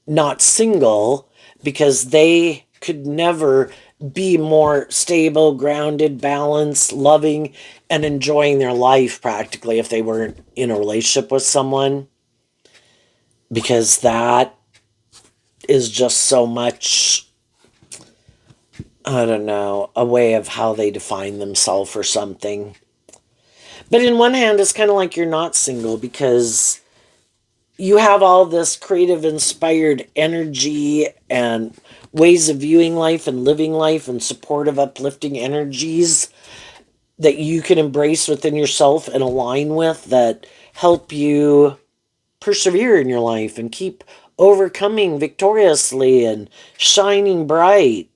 not single because they could never be more stable, grounded, balanced, loving, and enjoying their life practically if they weren't in a relationship with someone. Because that is just so much, I don't know, a way of how they define themselves or something. But in one hand, it's kind of like you're not single because you have all this creative, inspired energy and ways of viewing life and living life and supportive, uplifting energies that you can embrace within yourself and align with that help you persevere in your life and keep overcoming victoriously and shining bright.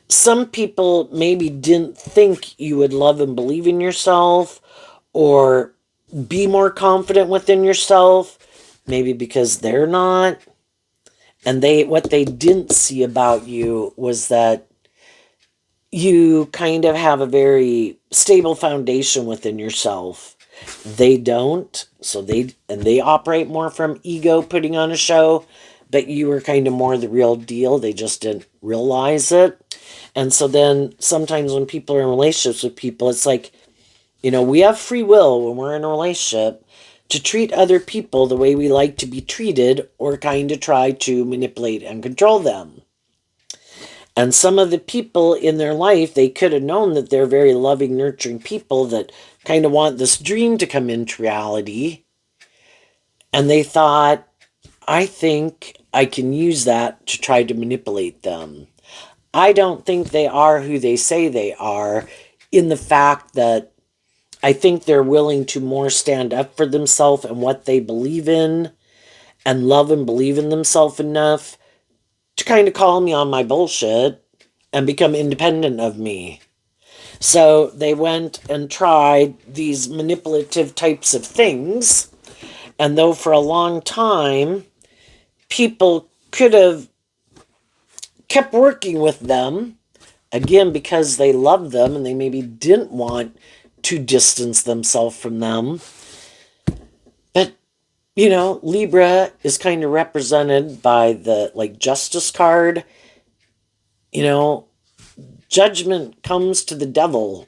Some people maybe didn't think you would love and believe in yourself or be more confident within yourself, maybe because they're not. And what they didn't see about you was that you kind of have a very stable foundation within yourself. They don't. So they operate more from ego putting on a show, but you were kind of more the real deal. They just didn't realize it. And so then sometimes when people are in relationships with people, it's like, we have free will when we're in a relationship to treat other people the way we like to be treated or kind of try to manipulate and control them. And some of the people in their life, they could have known that they're very loving, nurturing people that kind of want this dream to come into reality. And they thought, I think I can use that to try to manipulate them. I don't think they are who they say they are, in the fact that I think they're willing to more stand up for themselves and what they believe in and love and believe in themselves enough to kind of call me on my bullshit and become independent of me. So they went and tried these manipulative types of things. And though for a long time, people could have kept working with them, again, because they loved them and they maybe didn't want to distance themselves from them. But, Libra is kind of represented by the, Justice card. Judgment comes to the devil.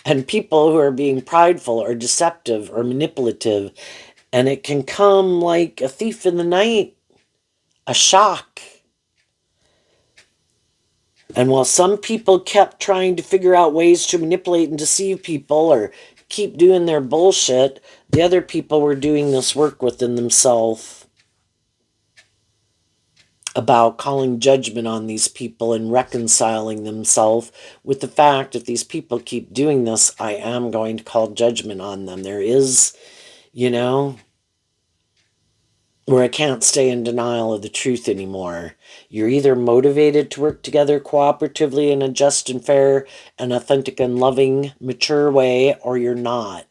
and people who are being prideful or deceptive or manipulative. And it can come like a thief in the night, a shock. And while some people kept trying to figure out ways to manipulate and deceive people or keep doing their bullshit, the other people were doing this work within themselves about calling judgment on these people and reconciling themselves with the fact if these people keep doing this, I am going to call judgment on them. There is, where I can't stay in denial of the truth anymore. You're either motivated to work together cooperatively in a just and fair and authentic and loving, mature way, or you're not.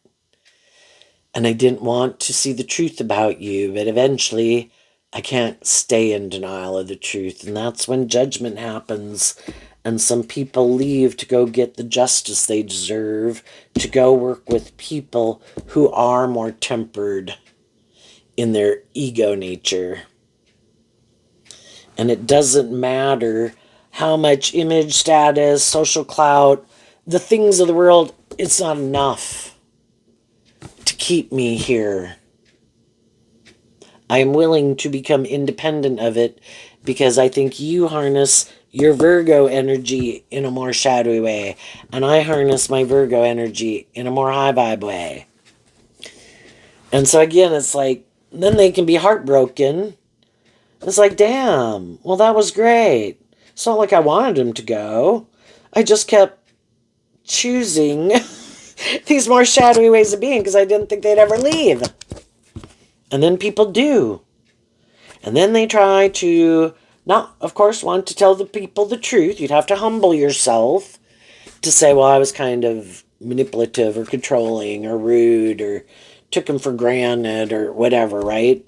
And I didn't want to see the truth about you, but eventually I can't stay in denial of the truth. And that's when judgment happens. And some people leave to go get the justice they deserve, to go work with people who are more tempered in their ego nature. And it doesn't matter how much image status, social clout, the things of the world, it's not enough to keep me here. I am willing to become independent of it because I think you harness your Virgo energy in a more shadowy way, and I harness my Virgo energy in a more high vibe way. And so again, it's like, then they can be heartbroken. It's like, damn, well, that was great. It's not like I wanted him to go. I just kept choosing these more shadowy ways of being because I didn't think they'd ever leave. And then people do. And then they try to, not, of course, want to tell the people the truth. You'd have to humble yourself to say, well, I was kind of manipulative or controlling or rude or took them for granted or whatever, right?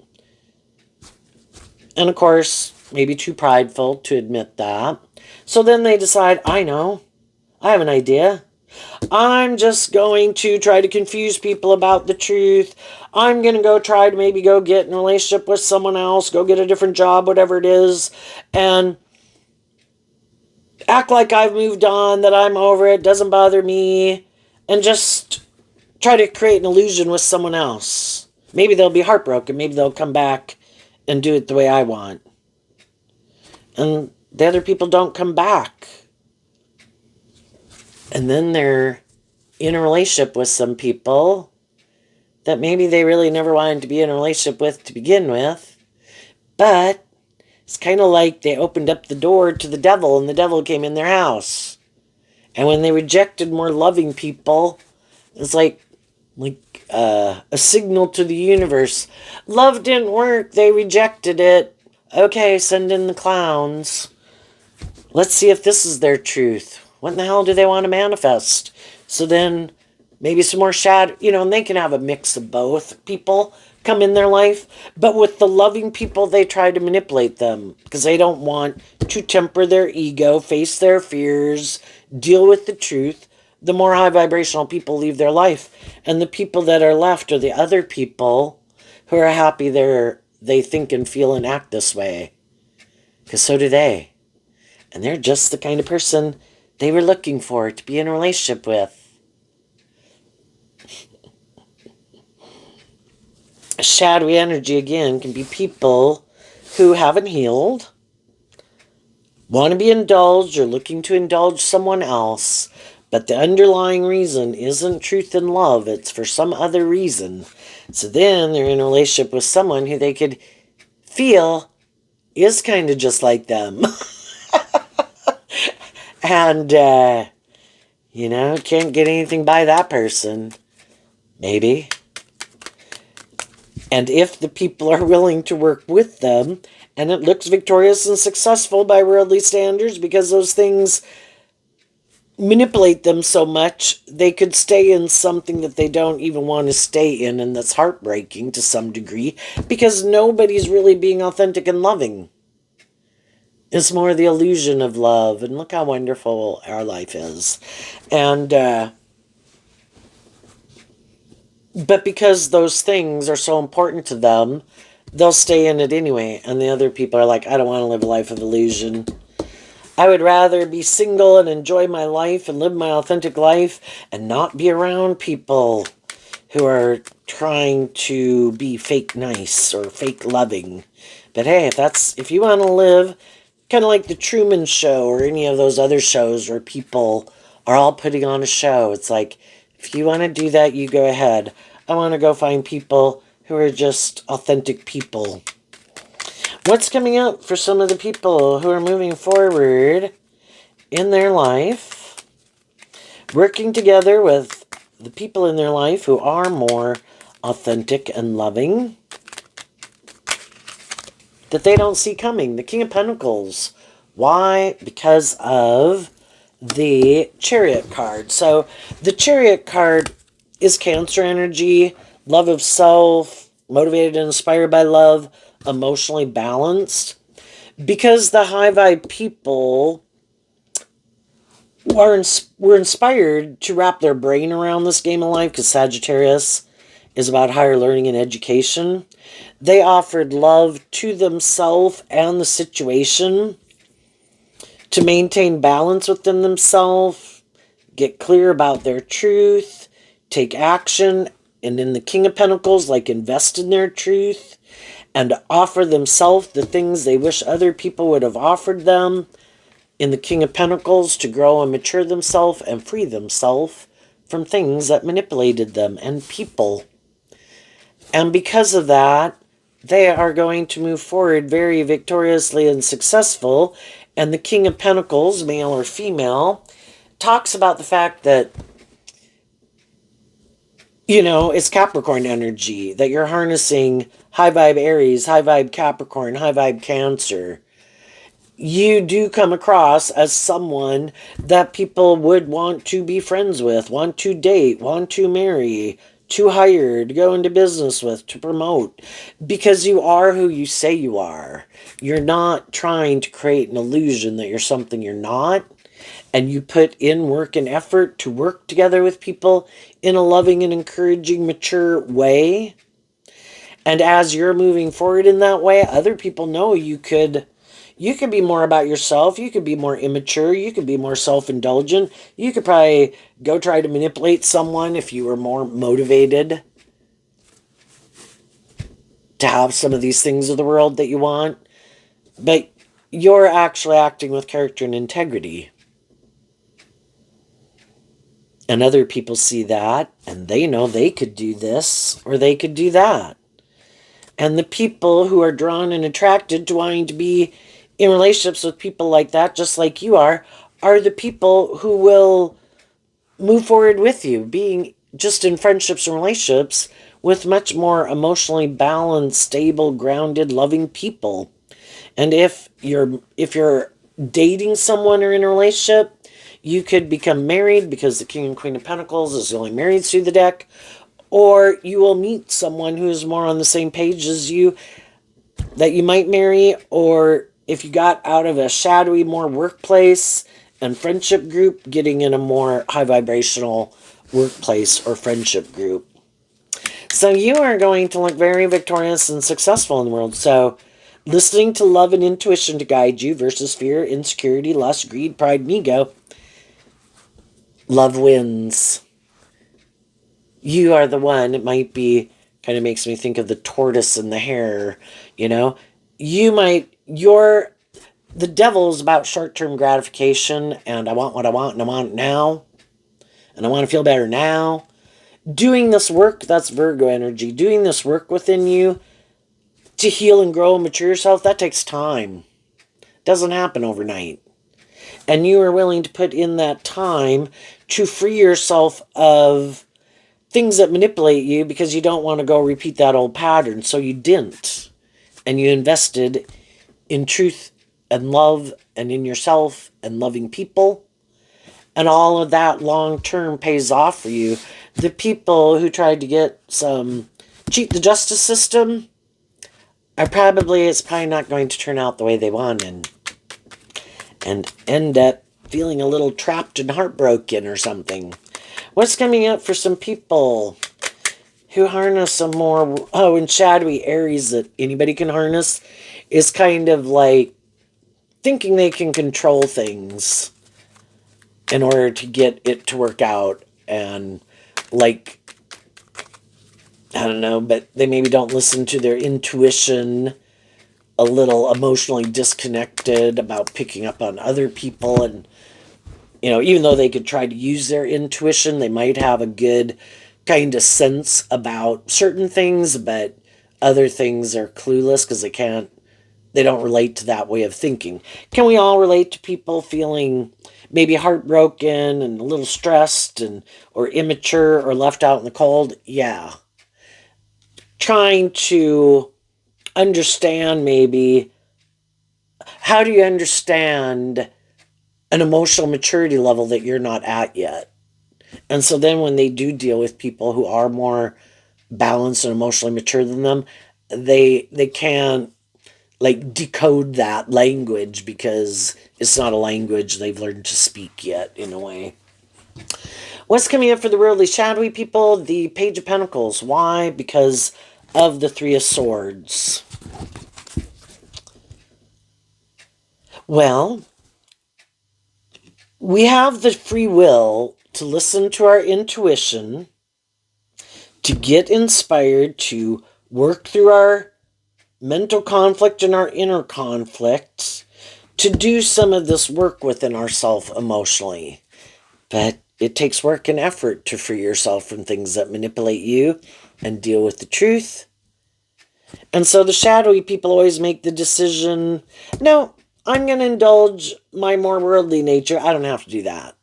And of course, maybe too prideful to admit that. So then they decide, I know, I have an idea. I'm just going to try to confuse people about the truth. I'm going to go try to maybe go get in a relationship with someone else, go get a different job, whatever it is, and act like I've moved on, that I'm over it, doesn't bother me, and just try to create an illusion with someone else. Maybe they'll be heartbroken. Maybe they'll come back and do it the way I want. And the other people don't come back. And then they're in a relationship with some people that maybe they really never wanted to be in a relationship with to begin with. But it's kind of like they opened up the door to the devil and the devil came in their house. And when they rejected more loving people, it's like a signal to the universe. Love didn't work. They rejected it. Okay, send in the clowns. Let's see if this is their truth. What in the hell do they want to manifest? So then maybe some more shadow, and they can have a mix of both. People come in their life, but with the loving people, they try to manipulate them because they don't want to temper their ego, face their fears, deal with the truth. The more high vibrational people leave their life, and the people that are left are the other people who are happy they think and feel and act this way, because so do they, and they're just the kind of person they were looking for to be in a relationship with. Shadowy energy, again, can be people who haven't healed, want to be indulged or looking to indulge someone else, but the underlying reason isn't truth and love. It's for some other reason. So then they're in a relationship with someone who they could feel is kind of just like them. And, can't get anything by that person. Maybe. And if the people are willing to work with them, and it looks victorious and successful by worldly standards because those things manipulate them so much, they could stay in something that they don't even want to stay in, and that's heartbreaking to some degree because nobody's really being authentic and loving. It's more the illusion of love, and look how wonderful our life is. And but because those things are so important to them, they'll stay in it anyway. And the other people are like, I don't want to live a life of illusion. I would rather be single and enjoy my life and live my authentic life and not be around people who are trying to be fake nice or fake loving. But hey, if you want to live kind of like the Truman Show or any of those other shows where people are all putting on a show, it's like, if you want to do that, you go ahead. I want to go find people who are just authentic people. What's coming up for some of the people who are moving forward in their life, working together with the people in their life who are more authentic and loving, that they don't see coming? The King of Pentacles. Why? Because of the Chariot card. So the Chariot card is Cancer energy, love of self, motivated and inspired by love, emotionally balanced. Because the high vibe people were inspired to wrap their brain around this game of life, because Sagittarius is about higher learning and education. They offered love to themselves and the situation to maintain balance within themselves, get clear about their truth, take action, and in the King of Pentacles, like invest in their truth and offer themselves the things they wish other people would have offered them. In the King of Pentacles, to grow and mature themselves and free themselves from things that manipulated them and people. And because of that, they are going to move forward very victoriously and successful. And the King of Pentacles, male or female, talks about the fact that, it's Capricorn energy, that you're harnessing high vibe Aries, high vibe Capricorn, high vibe Cancer. You do come across as someone that people would want to be friends with, want to date, want to marry, to hire, to go into business with, to promote, because you are who you say you are. You're not trying to create an illusion that you're something you're not, and you put in work and effort to work together with people in a loving and encouraging, mature way. And as you're moving forward in that way, other people know you could be more about yourself. You could be more immature. You could be more self-indulgent. You could probably go try to manipulate someone if you were more motivated to have some of these things of the world that you want. But you're actually acting with character and integrity. And other people see that, and they know they could do this or they could do that. And the people who are drawn and attracted to wanting to be in relationships with people like that, just like you are the people who will move forward with you, being just in friendships and relationships with much more emotionally balanced, stable, grounded, loving people. And if you're dating someone or in a relationship, you could become married, because the King and Queen of Pentacles is the only married through the deck, or you will meet someone who is more on the same page as you that you might marry. Or if you got out of a shadowy, more workplace and friendship group, getting in a more high vibrational workplace or friendship group. So you are going to look very victorious and successful in the world. So listening to love and intuition to guide you versus fear, insecurity, lust, greed, pride, and ego. Love wins. You are the one. It might be, kind of makes me think of the tortoise and the hare, the devil's about short-term gratification, and I want what I want, and I want it now, and I want to feel better now. Doing this work, that's Virgo energy. Doing this work within you to heal and grow and mature yourself, that takes time. It doesn't happen overnight. And you are willing to put in that time to free yourself of things that manipulate you, because you don't want to go repeat that old pattern. So you didn't. And you invested in truth and love and in yourself and loving people. And all of that long term pays off for you. The people who tried to cheat the justice system, it's probably not going to turn out the way they wanted. And end up feeling a little trapped and heartbroken or something. What's coming up for some people who harness some more, and shadowy Aries that anybody can harness, is kind of like thinking they can control things in order to get it to work out. And, like, I don't know, but they maybe don't listen to their intuition, a little emotionally disconnected about picking up on other people. And, even though they could try to use their intuition, they might have a good kind of sense about certain things, but other things are clueless because they don't relate to that way of thinking. Can we all relate to people feeling maybe heartbroken and a little stressed or immature or left out in the cold? Yeah. Trying to understand, maybe, how do you understand an emotional maturity level that you're not at yet? And so then when they do deal with people who are more balanced and emotionally mature than them, they can't, like, decode that language because it's not a language they've learned to speak yet, in a way. What's coming up for the worldly shadowy people? The Page of Pentacles. Why? Because of the Three of Swords. Well, we have the free will to listen to our intuition, to get inspired, to work through our mental conflict and our inner conflict, to do some of this work within ourselves emotionally. But it takes work and effort to free yourself from things that manipulate you and deal with the truth. And so the shadowy people always make the decision, no, I'm going to indulge my more worldly nature. I don't have to do that.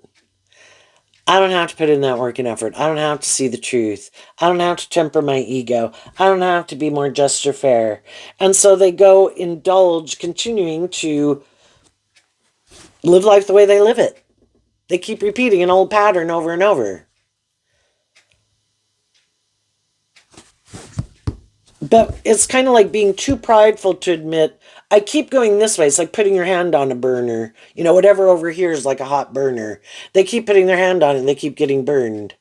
I don't have to put in that work and effort. I don't have to see the truth. I don't have to temper my ego. I don't have to be more just or fair. And so they go indulge, continuing to live life the way they live it. They keep repeating an old pattern over and over. But it's kind of like being too prideful to admit, I keep going this way. It's like putting your hand on a burner. Whatever over here is like a hot burner. They keep putting their hand on it and they keep getting burned.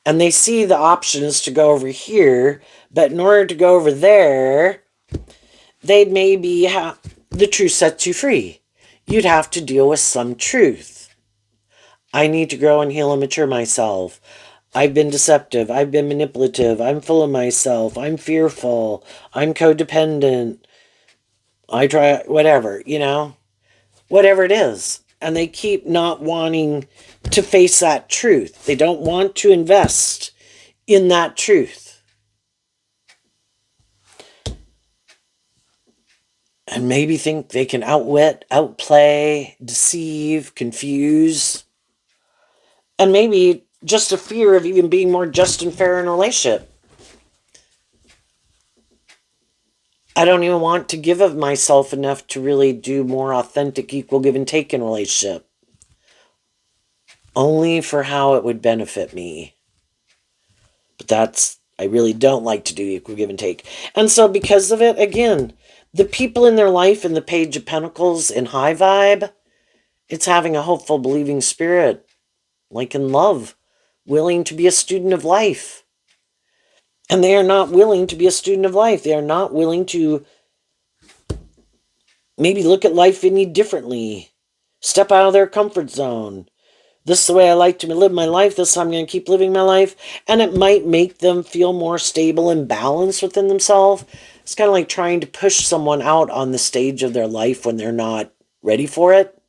And they see the option is to go over here, but in order to go over there, they'd maybe have, the truth sets you free. You'd have to deal with some truth. I need to grow and heal and mature myself. I've been deceptive. I've been manipulative. I'm full of myself. I'm fearful. I'm codependent. I try, whatever, whatever it is. And they keep not wanting to face that truth. They don't want to invest in that truth. And maybe think they can outwit, outplay, deceive, confuse. And maybe just a fear of even being more just and fair in a relationship. I don't even want to give of myself enough to really do more authentic, equal give and take in a relationship. Only for how it would benefit me. But I really don't like to do equal give and take. And so because of it, again, the people in their life in the Page of Pentacles in high vibe, it's having a hopeful, believing spirit, like in love, willing to be a student of life. And they are not willing to be a student of life. They are not willing to maybe look at life any differently. Step out of their comfort zone. This is the way I like to live my life. This is how I'm going to keep living my life. And it might make them feel more stable and balanced within themselves. It's kind of like trying to push someone out on the stage of their life when they're not ready for it.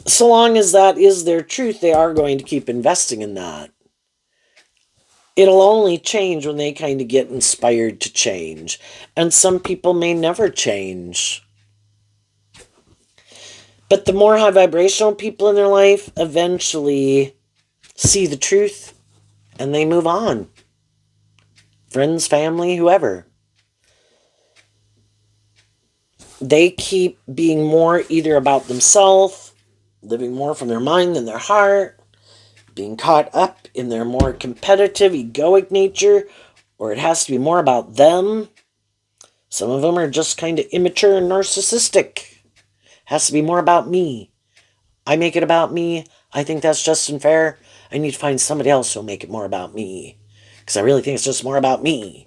So long as that is their truth, they are going to keep investing in that. It'll only change when they kind of get inspired to change. And some people may never change. But the more high vibrational people in their life eventually see the truth and they move on. Friends, family, whoever. They keep being more either about themselves, living more from their mind than their heart, being caught up in their more competitive, egoic nature, or it has to be more about them. Some of them are just kind of immature and narcissistic. Has to be more about me. I make it about me. I think that's just and fair. I need to find somebody else who'll make it more about me. Because I really think it's just more about me.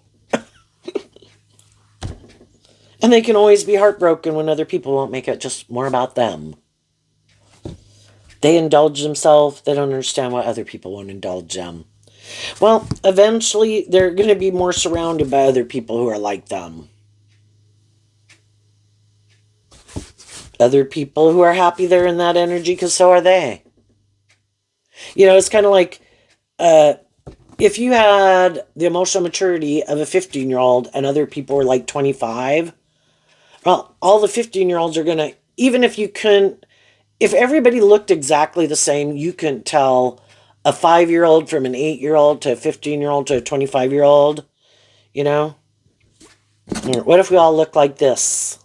And they can always be heartbroken when other people won't make it just more about them. They indulge themselves. They don't understand why other people won't indulge them. Well, eventually they're going to be more surrounded by other people who are like them. Other people who are happy they're in that energy because so are they. It's kind of like if you had the emotional maturity of a 15-year-old and other people were like 25, well, all the 15-year-olds are going to, even if you couldn't, if everybody looked exactly the same, you couldn't tell a 5-year-old from an 8-year-old to a 15-year-old to a 25-year-old, you know? What if we all look like this?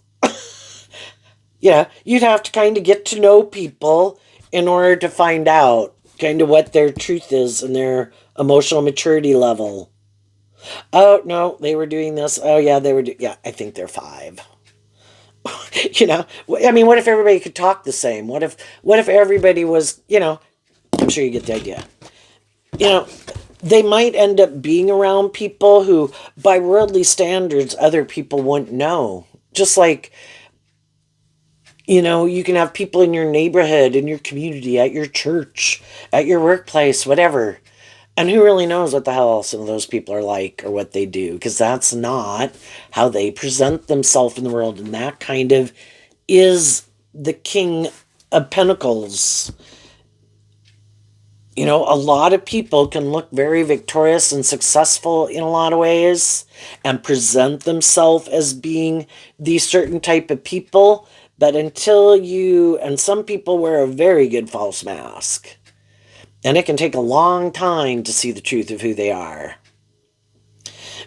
You'd have to kind of get to know people in order to find out kind of what their truth is and their emotional maturity level. Oh, no, they were doing this. Oh, yeah, they were. Yeah, I think they're 5. I mean, what if everybody could talk the same? What if everybody was, I'm sure you get the idea. You know, they might end up being around people who, by worldly standards, other people wouldn't know. Just like, you can have people in your neighborhood, in your community, at your church, at your workplace, whatever. And who really knows what the hell some of those people are like or what they do? Because that's not how they present themselves in the world. And that kind of is the King of Pentacles. A lot of people can look very victorious and successful in a lot of ways and present themselves as being these certain type of people. But and some people wear a very good false mask. And it can take a long time to see the truth of who they are.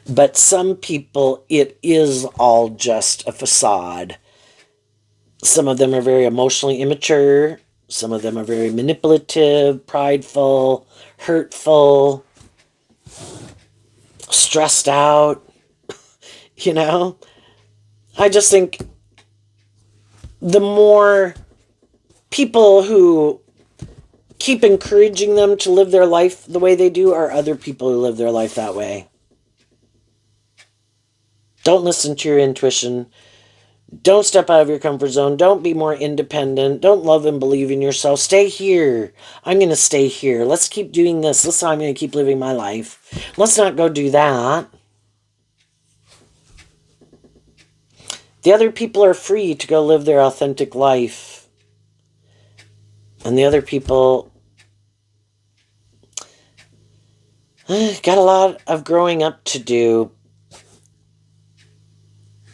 But some people, it is all just a facade. Some of them are very emotionally immature. Some of them are very manipulative, prideful, hurtful, stressed out. I just think the more people who keep encouraging them to live their life the way they do are other people who live their life that way. Don't listen to your intuition. Don't step out of your comfort zone. Don't be more independent. Don't love and believe in yourself. Stay here. I'm going to stay here. Let's keep doing this. This is how I'm going to keep living my life. Let's not go do that. The other people are free to go live their authentic life. And the other people got a lot of growing up to do.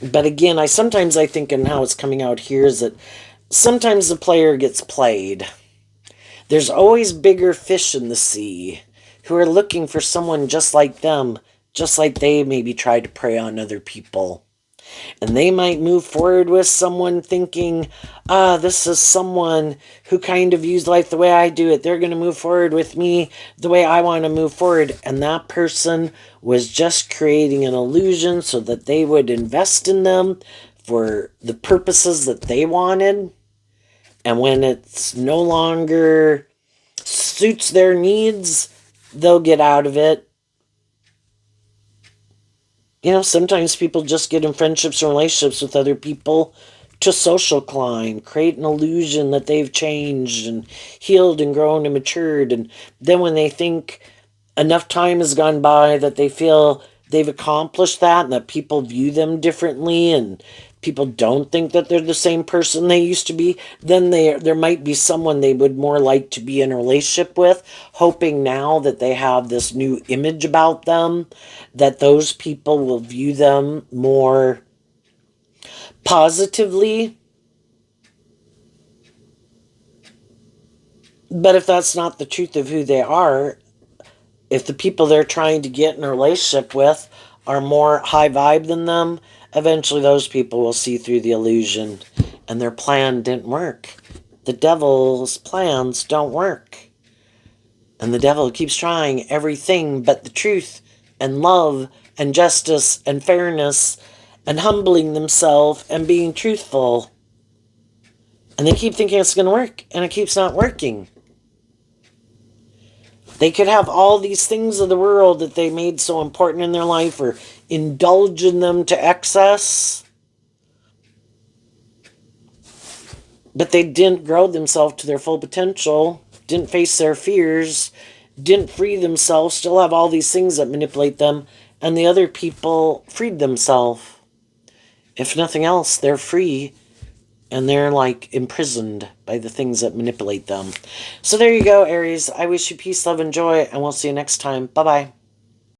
But again, I think in how it's coming out here is that sometimes the player gets played. There's always bigger fish in the sea who are looking for someone just like them, just like they maybe tried to prey on other people. And they might move forward with someone thinking, this is someone who kind of views life the way I do it. They're going to move forward with me the way I want to move forward. And that person was just creating an illusion so that they would invest in them for the purposes that they wanted. And when it's no longer suits their needs, they'll get out of it. Sometimes people just get in friendships and relationships with other people to social climb, create an illusion that they've changed and healed and grown and matured. And then when they think enough time has gone by that they feel they've accomplished that and that people view them differently and people don't think that they're the same person they used to be, then there might be someone they would more like to be in a relationship with, hoping now that they have this new image about them, that those people will view them more positively. But if that's not the truth of who they are, if the people they're trying to get in a relationship with are more high vibe than them, eventually those people will see through the illusion and their plan didn't work. The devil's plans don't work. And the devil keeps trying everything but the truth and love and justice and fairness and humbling themselves and being truthful. And they keep thinking it's going to work and it keeps not working. They could have all these things of the world that they made so important in their life or indulge in them to excess. But they didn't grow themselves to their full potential, didn't face their fears, didn't free themselves, still have all these things that manipulate them, and the other people freed themselves. If nothing else, they're free and they're like imprisoned by the things that manipulate them. So there you go, Aries. I wish you peace, love, and joy, and we'll see you next time. Bye bye.